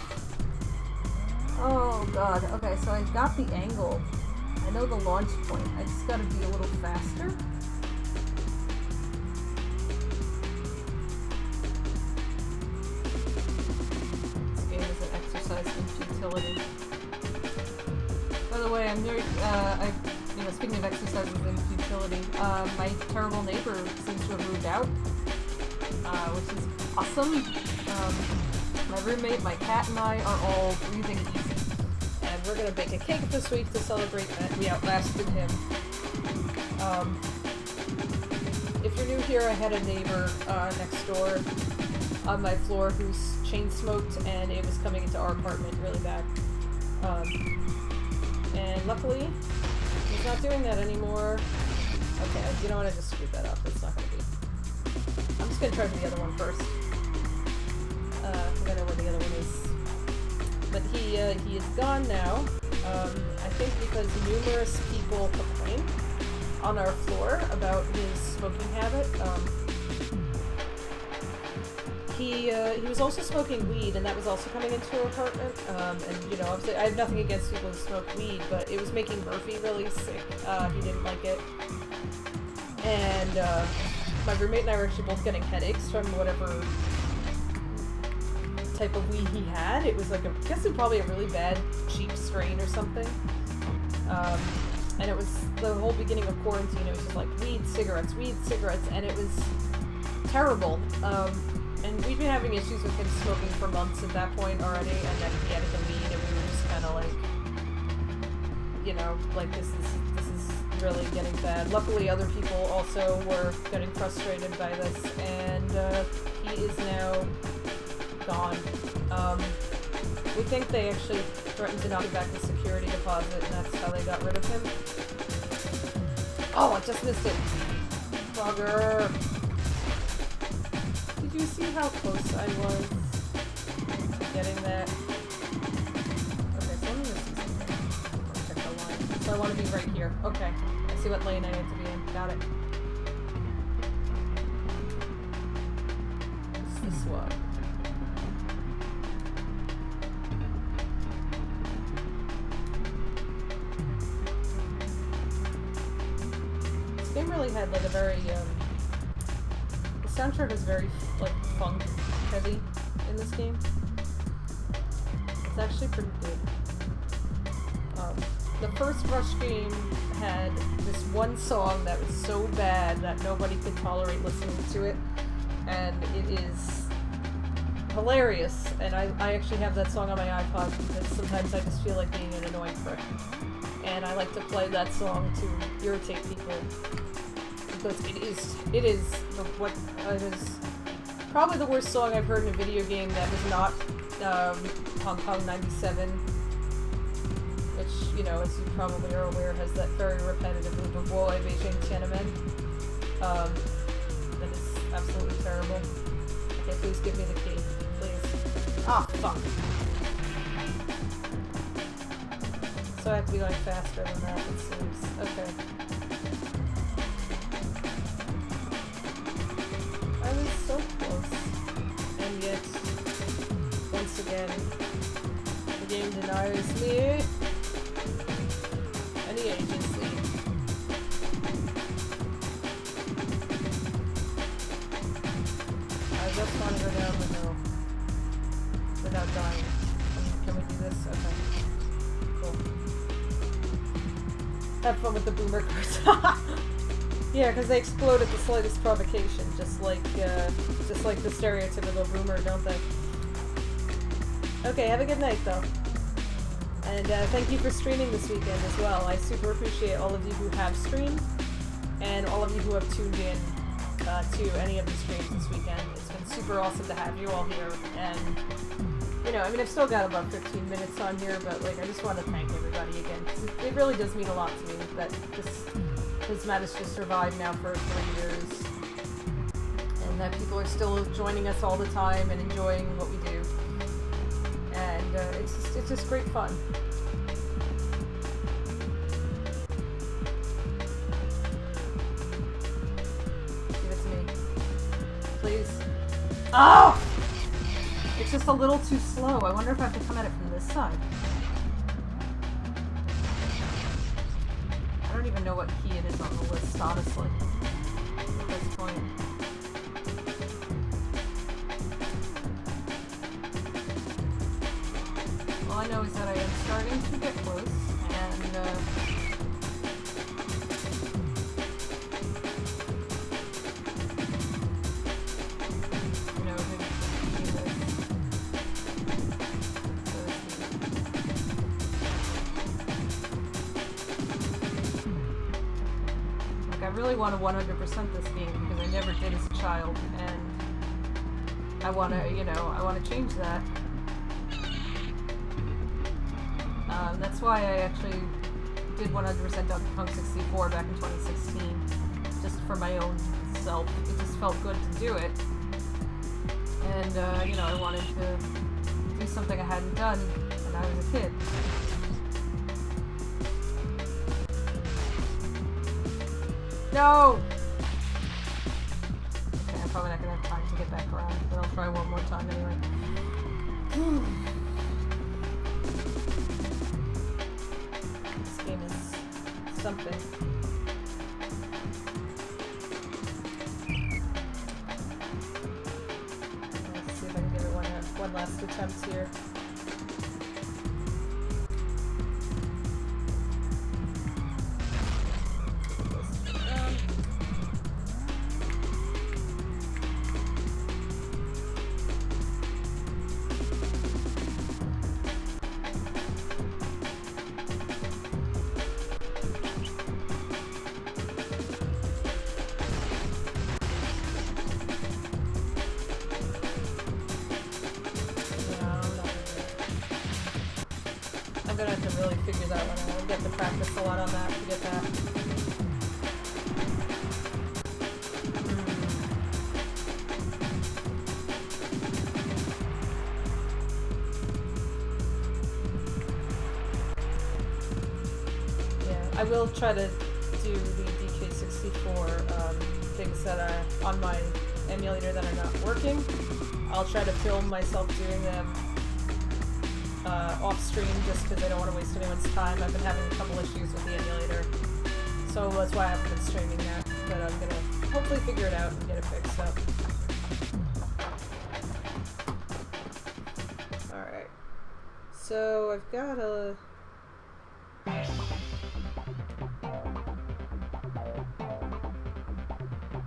Oh god. Okay, so I got the angle. I know the launch point. I just gotta be a little faster. This game is an exercise in futility. By the way, I'm very, speaking of exercises in futility, my terrible neighbor seems to have moved out, which is awesome. My roommate, my cat, and I are all breathing easy. And we're gonna bake a cake this week to celebrate that we outlasted him. If you're new here, I had a neighbor next door on my floor who's chain smoked, and it was coming into our apartment really bad. And luckily, he's not doing that anymore. Okay, you know what? I just screwed that up. It's not gonna be. I'm just gonna try for the other one first. I know where the other one is. But he is gone now. I think because numerous people complained on our floor about his smoking habit. He was also smoking weed, and that was also coming into our apartment. And you know, obviously, I have nothing against people who smoke weed, but it was making Murphy really sick. He didn't like it, and my roommate and I were actually both getting headaches from whatever type of weed he had. It was like I guess it was probably a really bad, cheap strain or something. And it was the whole beginning of quarantine. It was just like weed, cigarettes, and it was terrible. And we'd been having issues with him smoking for months at that point already, and then he added the weed, and we were just kind of like, you know, like this is really getting bad. Luckily, other people also were getting frustrated by this, and he is now gone. We think they actually threatened to knock him back the security deposit, and that's how they got rid of him. Oh, I just missed it. Bugger. Did you see how close I was to getting that? Okay, so let me just see something. Check the line. So I want to be right here. Okay. I see what lane I need to be in. Got it. It's this one. Game really had like a very the soundtrack is very like funk heavy in this game. It's actually pretty good. The first Rush game had this one song that was so bad that nobody could tolerate listening to it, and it is hilarious. And I actually have that song on my iPod because sometimes I just feel like being an annoying prick. And I like to play that song to irritate people because it is probably the worst song I've heard in a video game that was not Hong Kong 97, which, you know, as you probably are aware, has that very repetitive loop of Woy Beijing Tiananmen. That is absolutely terrible. Okay, please give me the key, please. Ah, fuck. So I have to be going faster than that, it seems. Okay. I was so close. And yet, once again, the game denies me any agency. I just want to go down the hill without dying. Can we do this? Okay. Cool. Have fun with the boomer cars. Yeah, because they explode at the slightest provocation, just like the stereotypical boomer, don't they? Okay, have a good night, though. And thank you for streaming this weekend as well. I super appreciate all of you who have streamed, and all of you who have tuned in to any of the streams this weekend. It's been super awesome to have you all here, and you know, I mean, I've still got about 15 minutes on here, but like, I just want to thank everybody again. It really does mean a lot to me that this managed to survive now for 3 years, and that people are still joining us all the time and enjoying what we do, and it's just great fun. Give it to me, please. Oh! It's just a little too slow. I wonder if I have to come at it from this side. I don't even know what key it is on the list, honestly, at this point. All I know is that I am starting to get close, and I really want to 100% this game because I never did as a child, and I want to change that. That's why I actually did 100% Donkey Kong 64 back in 2016. just for my own self. It just felt good to do it. And, you know, I wanted to do something I hadn't done when I was a kid. No! Okay, I'm probably not gonna have time to get back around, but I'll try one more time anyway. This game is something. Let's see if I can give it one last attempt here. I'm gonna have to really figure that one out. I'm getting to practice a lot on that to get that. Yeah, I will try to do the DK64 things that are on my emulator that are not working. I'll try to film myself doing them off stream just because I don't want to waste anyone's time. I've been having a couple issues with the emulator, so that's why I haven't been streaming that, but I'm gonna hopefully figure it out and get it fixed up. Alright, so I've got a...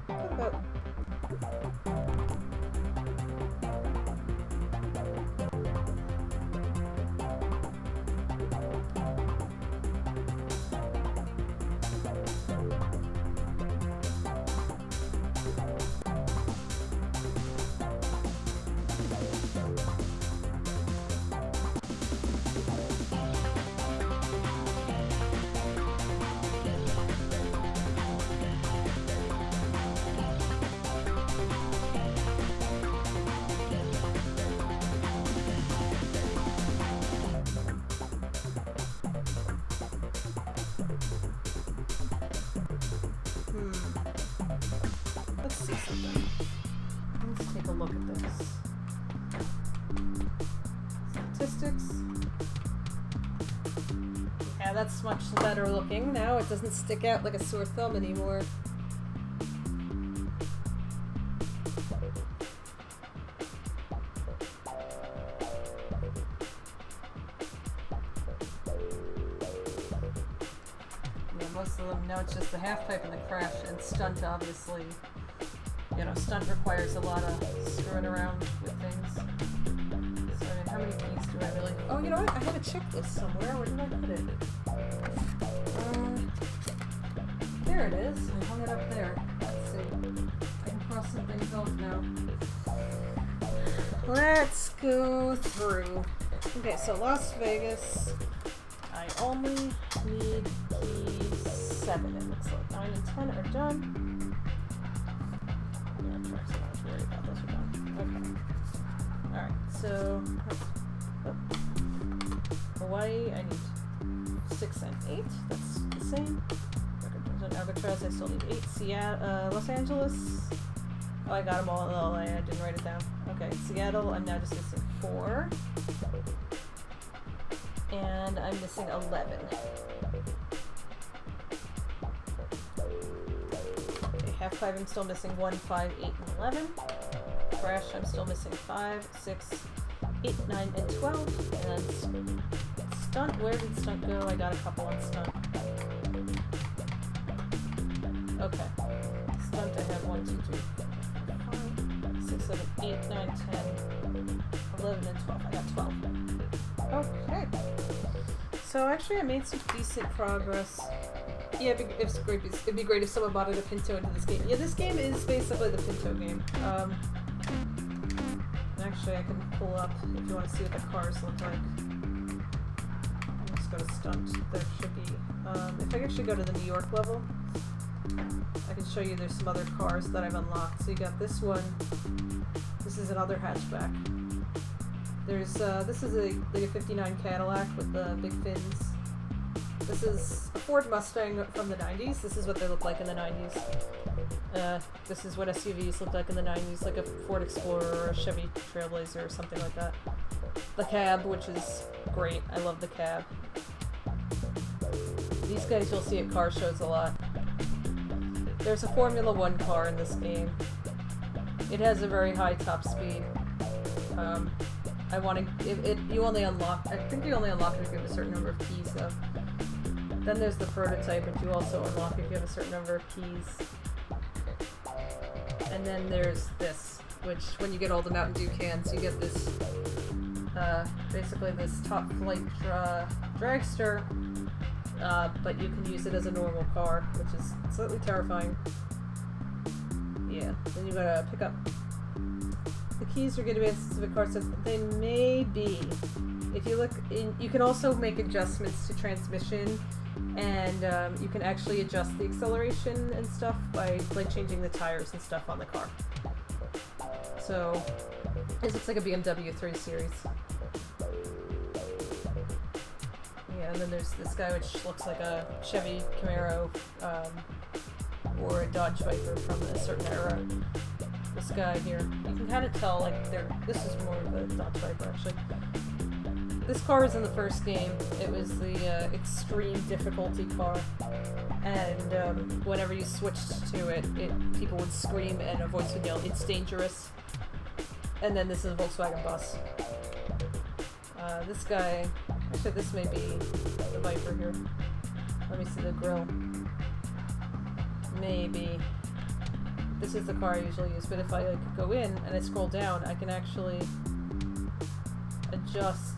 What about... Let's see something. Let's take a look at this. Statistics. Yeah, that's much better looking now. It doesn't stick out like a sore thumb anymore. Most of them, now it's just the half pipe and the crash, and stunt obviously, you know, stunt requires a lot of screwing around with things. So I mean, how many keys do I really... Oh, you know what? I have a checklist somewhere. Where did I put it? There it is. I hung it up there. Let's see. I can cross some things off now. Let's go through. Okay, so Las Vegas. I only need keys 7, it looks like. 9 and 10 are done. I'm not so much worried about those are done. Okay. Alright, so Hawaii, I need 6 and 8. That's the same. Alcatraz, I still need 8. Seattle, Los Angeles. Oh, I got them all in LA. I didn't write it down. Okay, Seattle, I'm now just missing 4. And I'm missing 11. Okay, half pipe, I'm still missing 1, 5, 8, and 11. Crash, I'm still missing 5, 6, 8, 9, and 12. And stunt, where did stunt go? I got a couple on stunt. Okay. Stunt, I have 1, 2, 3, 4, 5, 6, 7, 8, 9, 10, 11, and 12. I got 12. Okay. So actually I made some decent progress. Yeah, it'd be great if someone modded a Pinto into this game. Yeah, this game is basically the Pinto game. And actually I can pull up if you want to see what the cars look like. Let's go to stunt. There should be, if I actually go to the New York level, I can show you there's some other cars that I've unlocked. So you got this one. This is another hatchback. There's this is like a 59 Cadillac with the big fins. This is a Ford Mustang from the 90s. This is what they look like in the 90s. This is what SUVs looked like in the 90s, like a Ford Explorer or a Chevy Trailblazer or something like that. The cab, which is great. I love the cab. These guys you'll see at car shows a lot. There's a Formula 1 car in this game. It has a very high top speed. I want to. You only unlock. I think you only unlock it if you have a certain number of keys, though. Then there's the prototype, which you also unlock if you have a certain number of keys. And then there's this, which when you get all the Mountain Dew cans, you get this. Basically this top flight dragster. But you can use it as a normal car, which is slightly terrifying. Yeah, then you gotta pick up. The keys are going to be in specific car sets. They may be. If you look in, you can also make adjustments to transmission, and you can actually adjust the acceleration and stuff by like changing the tires and stuff on the car. So, this looks like a BMW 3 Series. Yeah, and then there's this guy which looks like a Chevy Camaro or a Dodge Viper from a certain era. This guy here, you can kind of tell, like, this is more of a Dodge Viper, actually. This car was in the first game. It was the extreme difficulty car, and whenever you switched to it, people would scream and a voice would yell, "It's dangerous." And then this is a Volkswagen bus. This guy, actually this may be the Viper here. Let me see the grill. Maybe. This is the car I usually use, but if I go in and I scroll down, I can actually adjust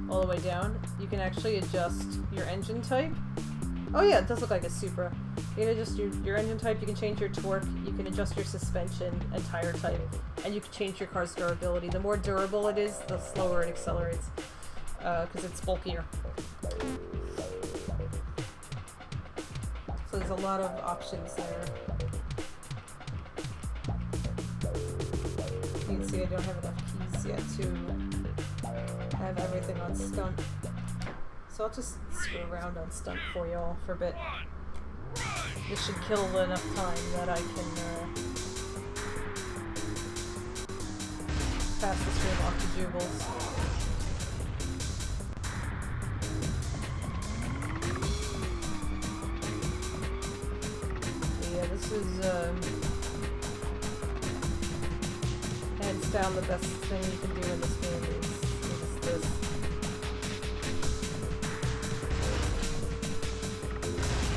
all the way down. You can actually adjust your engine type. Oh yeah, it does look like a Supra. You can adjust your engine type, you can change your torque, you can adjust your suspension and tire type, and you can change your car's durability. The more durable it is, the slower it accelerates, because it's bulkier. So there's a lot of options there. You can see I don't have enough keys yet to have everything on stunt. So I'll just screw around on stunt for y'all for a bit. This should kill enough time that I can pass the stream off to Jubles. Yeah, this is hands down the best thing you can do in this game is this.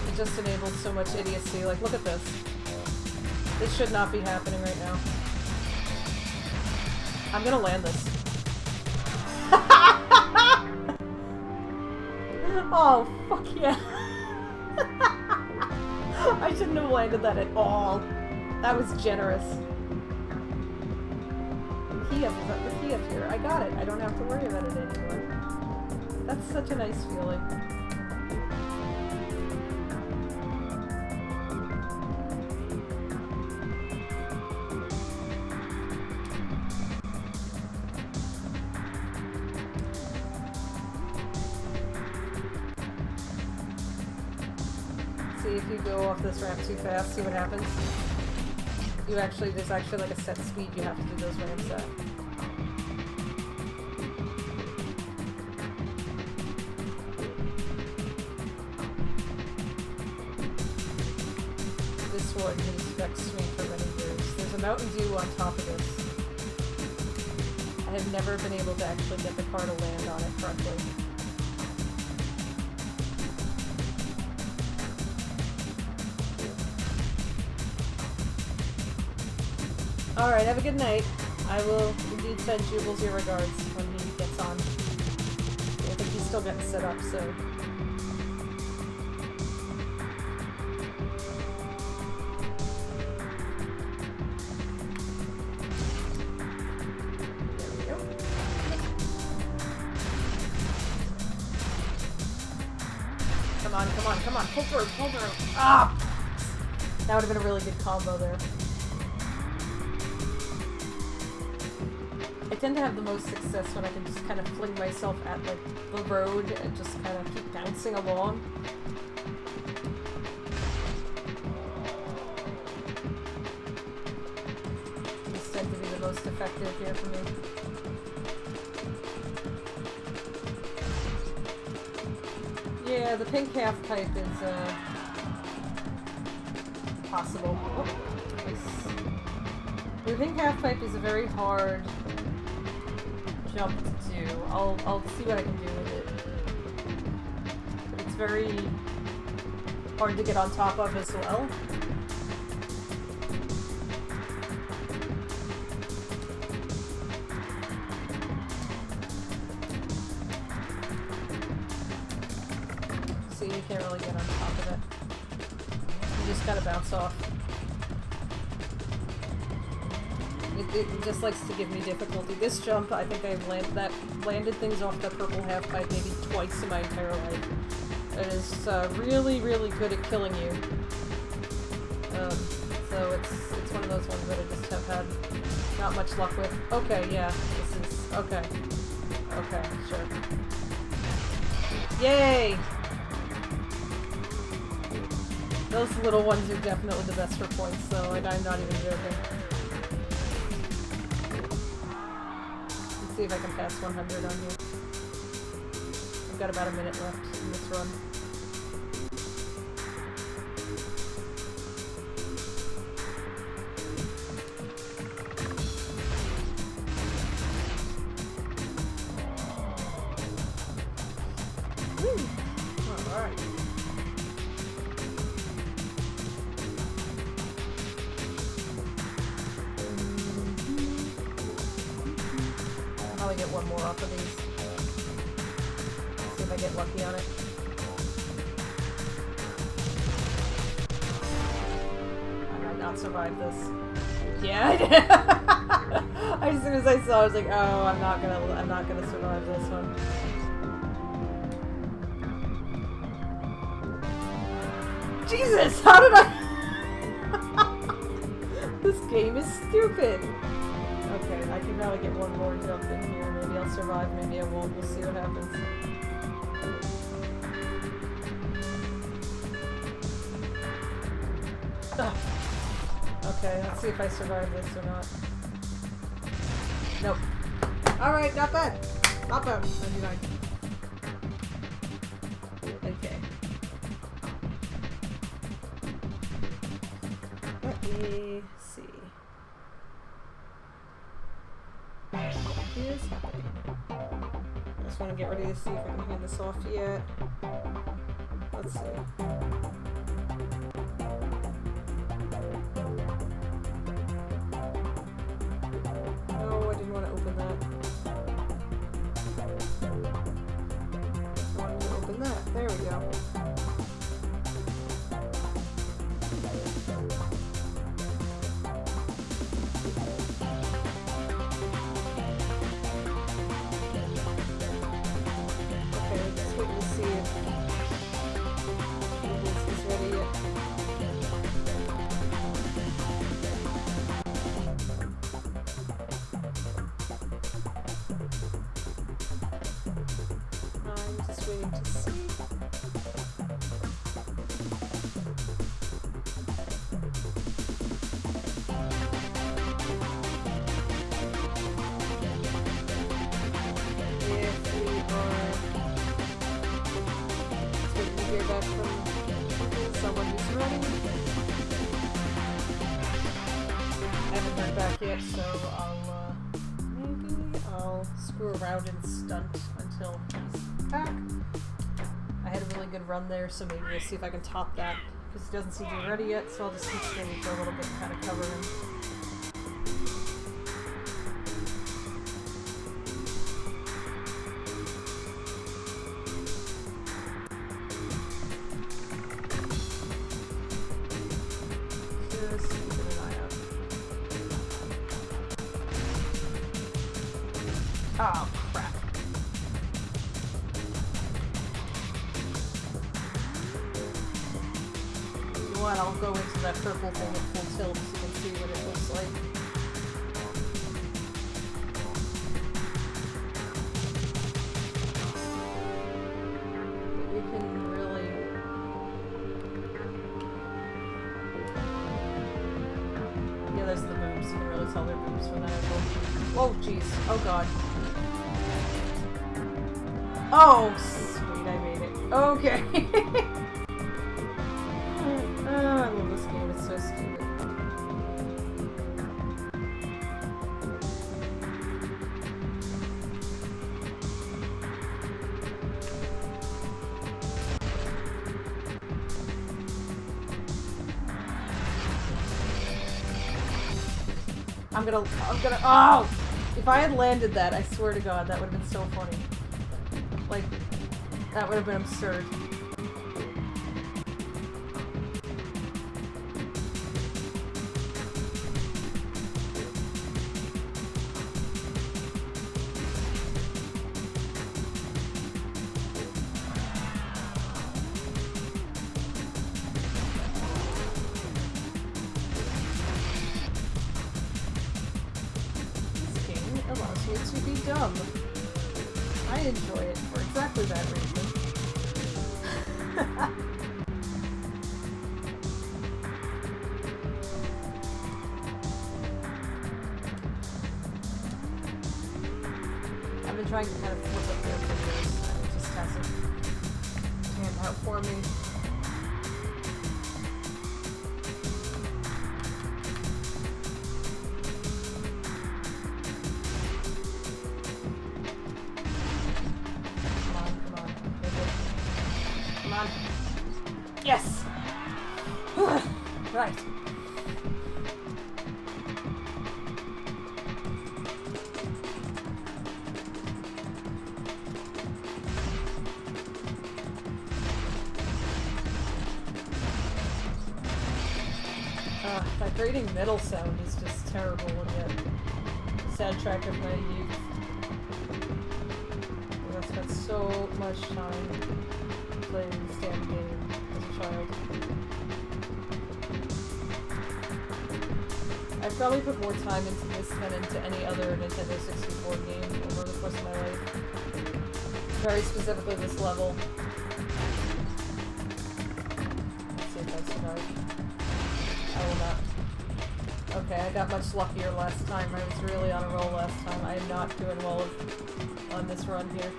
It just enabled so much idiocy. Like, look at this. This should not be happening right now. I'm gonna land this. Oh, fuck yeah. I shouldn't have landed that at all. That was generous. The key up here. I got it. I don't have to worry about it anymore. That's such a nice feeling. See if you go off this ramp too fast, see what happens. There's actually like a set speed you have to do those ramps at. This one has vexed me for many years. There's a Mountain Dew on top of this. I have never been able to actually get the car to land on it correctly. Alright, have a good night. I will indeed send Jubles your regards when he gets on. I think he's still getting set up, so... There we go. Come on, come on, come on. Pull through, pull through. Ah! That would have been a really good combo there. I tend to have the most success when I can just kind of fling myself at, like, the road and just kind of keep bouncing along. These tend to be the most effective here for me. Yeah, the pink half pipe is, possible. Oh, nice. The pink half pipe is a very hard jump to do. I'll see what I can do with it. But it's very hard to get on top of as well. See, you can't really get on top of it. You just gotta bounce off. It just likes to give me difficulty. This jump, I think I've landed things off the purple half pipe maybe twice in my entire life. It is really, really good at killing you. So it's one of those ones that I just have had not much luck with. Okay, yeah, this is okay. Okay, sure. Yay! Those little ones are definitely the best for points, so I'm not even joking. See if I can pass 100 on here. I've got about a minute left in this run. Woo! Alright. Get one more off of these. See if I get lucky on it. I might not survive this. Yeah, I did. As soon as I saw, I was like, oh, I'm not gonna survive this one. Jesus, how did I? This game is stupid. Okay, I can probably get one more jump in here. Maybe I'll survive, maybe I won't. We'll see what happens. Ugh. Okay, let's see if I survive this or not. Nope. Alright, not bad. Not bad. 99. Okay. Let me see. Is happening. I just want to get ready to see if I can hand this off yet. Let's see. No, I didn't want to open that. I wanted to open that. There we go. Yet, so maybe I'll screw around and stunt until he's back. I had a really good run there, so maybe we'll see if I can top that, because he doesn't seem to be ready yet, so I'll just keep standing for a little bit and kind of cover him. Oh, crap. what? I'll go into that purple thing at full tilt so you can see what it looks like. You can really... Yeah, there's the boobs. You can really tell they're boobs from that angle. Oh, jeez. Oh, God. Oh, sweet. I made it. Okay. I love this game. It's so stupid. I'm gonna, oh! If I had landed that, I swear to God, that would have been so funny. Like, that would have been absurd. Allows me to be dumb. I enjoy it for exactly that reason. I've been trying to kind of flip up there for years, and it just hasn't panned out for me. Yes! Right. That grating metal sound is just terrible, and yet soundtrack of my youth. I've spent so much time playing this damn game as a child. I've probably put more time into this than into any other Nintendo 64 game over the course of my life. Very specifically this level. Let's see if I survive. I will not. Okay, I got much luckier last time. I was really on a roll last time. I am not doing well on this run here.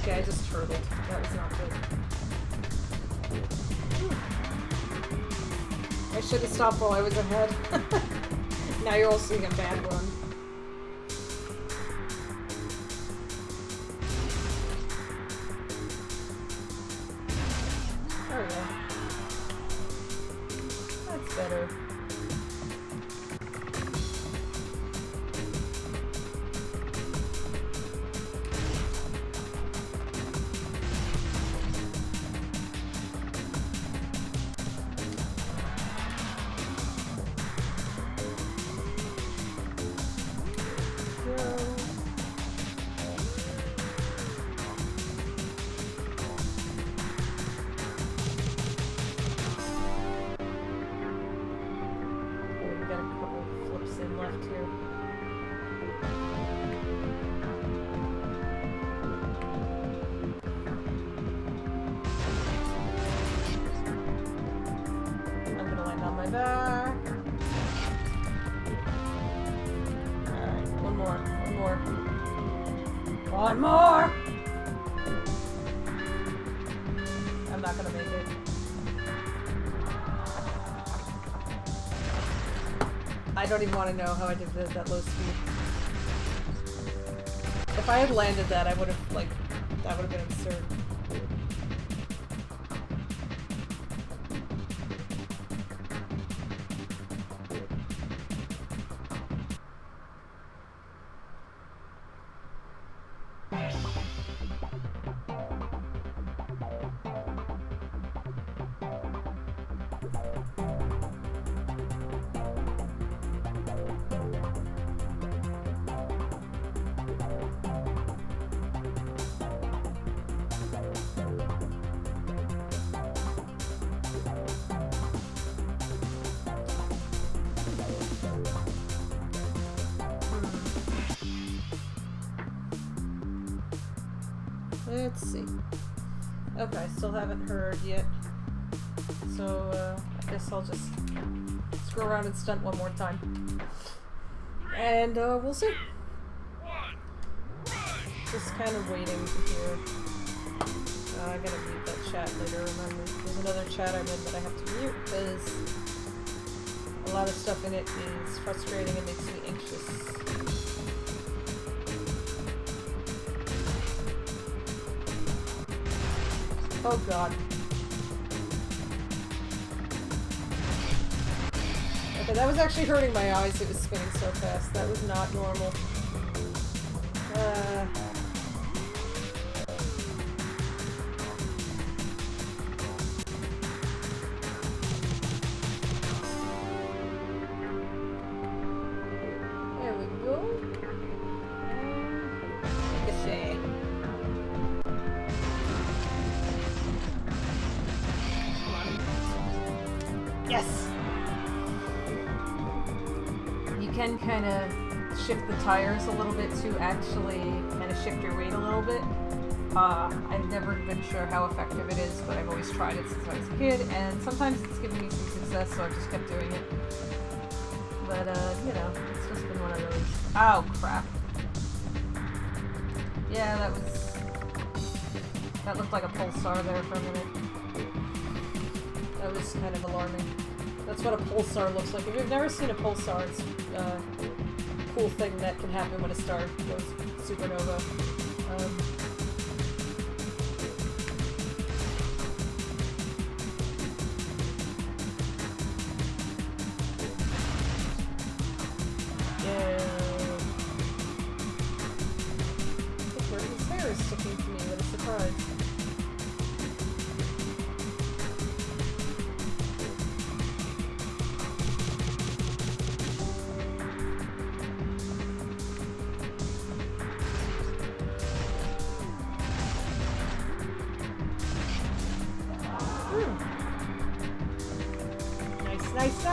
Okay, I just turtled. That was not good. I should have stopped while I was ahead. Now you're all seeing a bad run. There we go. That's better. Back. Alright, one more. One more! I'm not gonna make it. I don't even want to know how I did this at low speed. If I had landed that, I would have, like, that would have been absurd. Let's see. Okay, still haven't heard yet. So, I guess I'll just screw around and stunt one more time. And, we'll see. Just kind of waiting to hear. I gotta mute that chat later, remember. There's another chat I'm in that I have to mute, because a lot of stuff in it is frustrating and makes me anxious. Oh god. Okay, that was actually hurting my eyes. It was spinning so fast. That was not normal. There we go. Ricochet. Yes! You can kind of shift the tires a little bit to actually kind of shift your weight a little bit. I've never been sure how effective it is, but I've always tried it since I was a kid, and sometimes it's given me some success, so I've just kept doing it. But, you know, it's just been one of those. Oh, crap. Yeah, that looked like a pulsar there for a minute. That was kind of alarming. That's what a pulsar looks like. If you've never seen a pulsar, it's a cool thing that can happen when a star goes supernova. Yeah. Look where his hair is sticking to me. What a surprise. Nice, nice.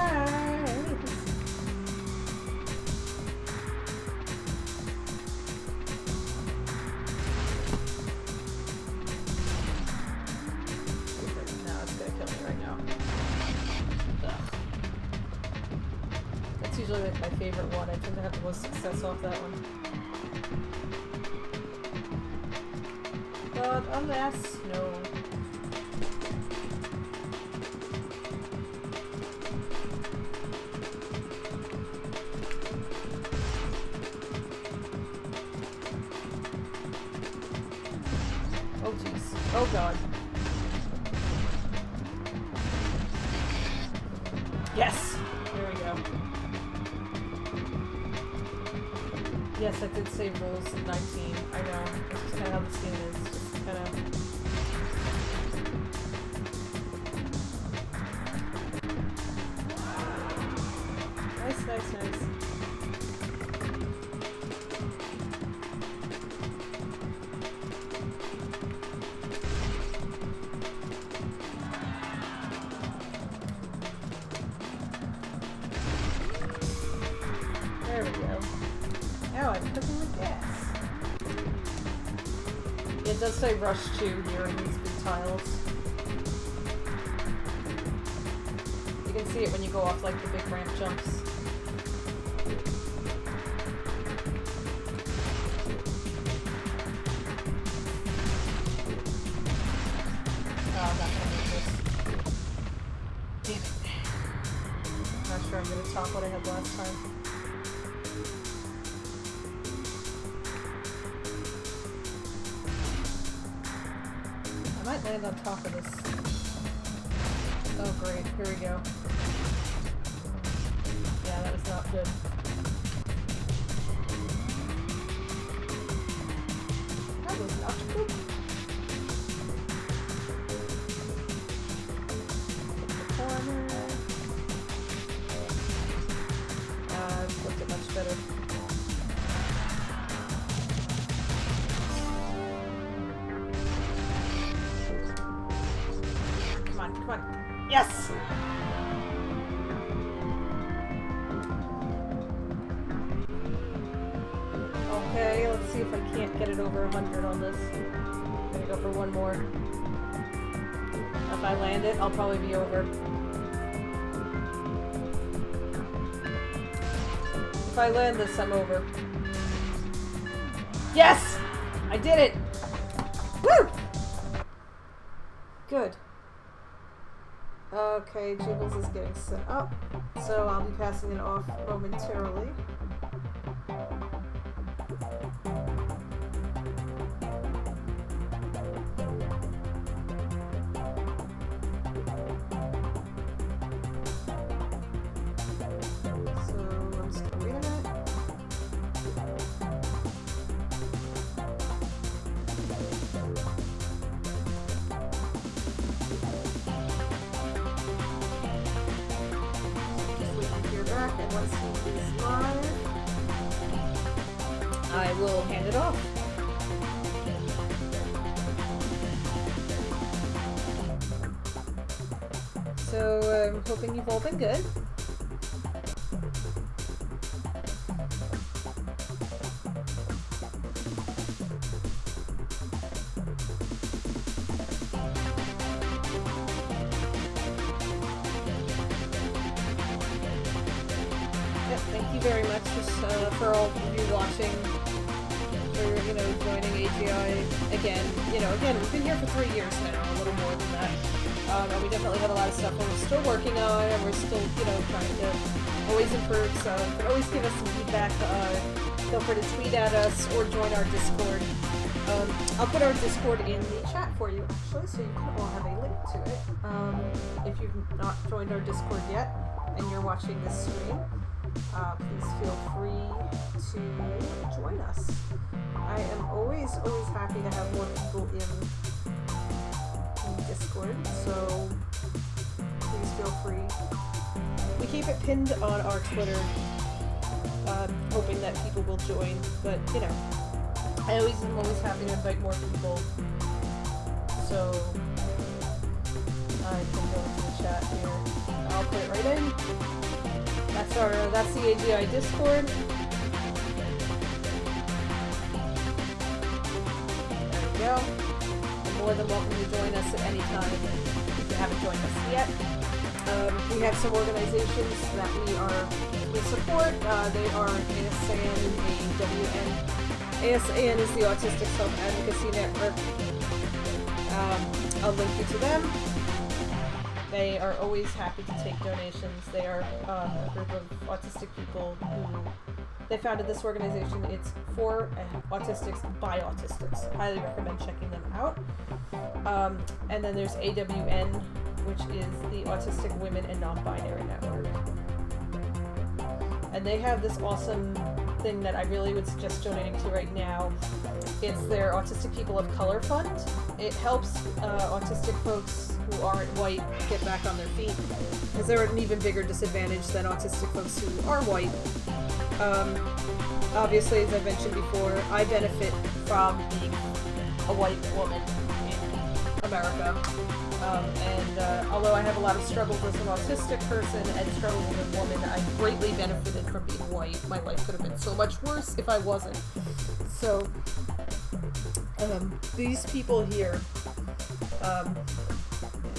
No, it's gonna kill me right now. Ugh. That's usually like my favorite one. I tend to have the most success off that one. But alas, no. Oh jeez. Oh god. Yes! There we go. Yes, I did save rolls in 19. I know. That's just kind of how this game is. Just kind of... Nice, nice, nice. There we go. Now I'm cooking with gas. It does say rush 2 here in these big tiles. You can see it when you go off like the big ramp jumps. Oh, I'm not gonna make this. Damn it. Not sure I'm gonna top what I had last time. I might land on top of this. Oh great, here we go. Yeah, that was not good. That was not good. Flip the corner. I flipped it much better. Come on, come on. Yes! Okay, let's see if I can't get it over 100 on this. gonna go for one more. If I land it, I'll probably be over. If I land this, I'm over. Yes! I did it! Woo! Good. Okay, Jiggles is getting set up, so I'll be passing it off momentarily. So I'm just gonna wait a minute. Back, and once he is live, I will hand it off. So I'm hoping you've all been good. Thank you very much for all of you watching, for, joining AGI again. Again, we've been here for 3 years now, a little more than that. And we definitely have a lot of stuff we're still working on, and we're still, trying to always improve, so you can always give us some feedback. Feel free to tweet at us or join our Discord. I'll put our Discord in the chat for you, actually, so you can all have a link to it. If you've not joined our Discord yet, and you're watching this stream, please feel free to join us. I am always happy to have more people in Discord, so please feel free. We keep it pinned on our Twitter, hoping that people will join, but, I am always happy to invite more people, so I can go into the chat here. I'll put it right in. That's the AGI Discord. There we go. You're more than welcome to join us at any time if you haven't joined us yet. We have some organizations that we support. They are ASAN and AWN. ASAN is the Autistic Self-Advocacy Network. I'll link you to them. They are always happy to take donations. They are a group of autistic people who they founded this organization. It's for autistics by autistics. Highly recommend checking them out. And then there's AWN, which is the Autistic Women and Non-Binary Network. And they have this awesome thing that I really would suggest donating to right now. It's their Autistic People of Color Fund. It helps autistic folks who aren't white get back on their feet, because they're at an even bigger disadvantage than autistic folks who are white. Obviously, as I mentioned before, I benefit from being a white woman in America. Although I have a lot of struggles as an autistic person and struggles as a woman, I greatly benefited from being white. My life could have been so much worse if I wasn't. So, these people here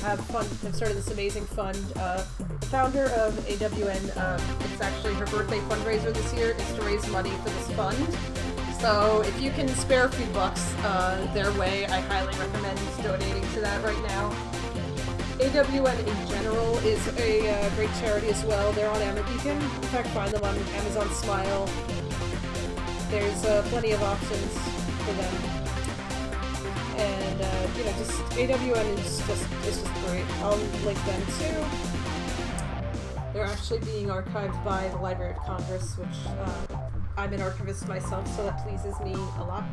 have started this amazing fund. The founder of AWN, it's actually her birthday fundraiser this year, is to raise money for this fund. So if you can spare a few bucks their way, I highly recommend donating to that right now. AWN in general is a great charity as well. They're on Amazon. You can, in fact, find them on Amazon Smile. There's plenty of options for them. And, just AWN is just great. I'll link them too. They're actually being archived by the Library of Congress, which I'm an archivist myself, so that pleases me a lot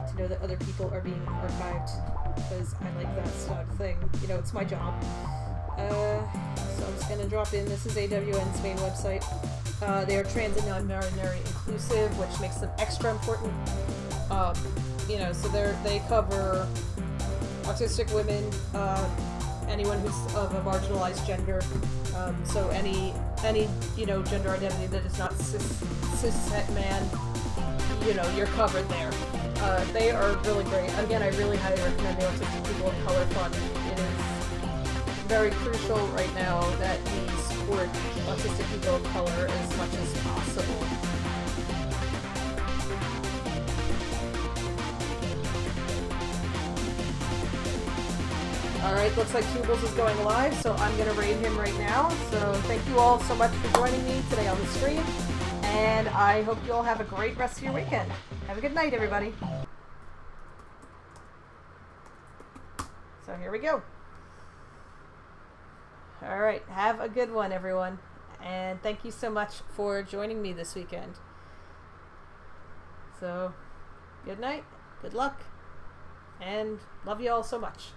to know that other people are being archived, because I like that sort of thing. It's my job. So I'm just going to drop in. This is AWN's main website. They are trans and non-binary inclusive, which makes them extra important. So they cover autistic women, anyone who's of a marginalized gender, so any gender identity that is not cis het man, you're covered there. They are really great. Again, I really highly recommend the Autistic People of Color Fund. It is very crucial right now that we support autistic people of color as much as possible. Alright, looks like Tubles is going live, so I'm going to raid him right now. So thank you all so much for joining me today on the stream, and I hope you all have a great rest of your weekend. Have a good night, everybody. So here we go. Alright, have a good one, everyone. And thank you so much for joining me this weekend. So, good night, good luck, and love you all so much.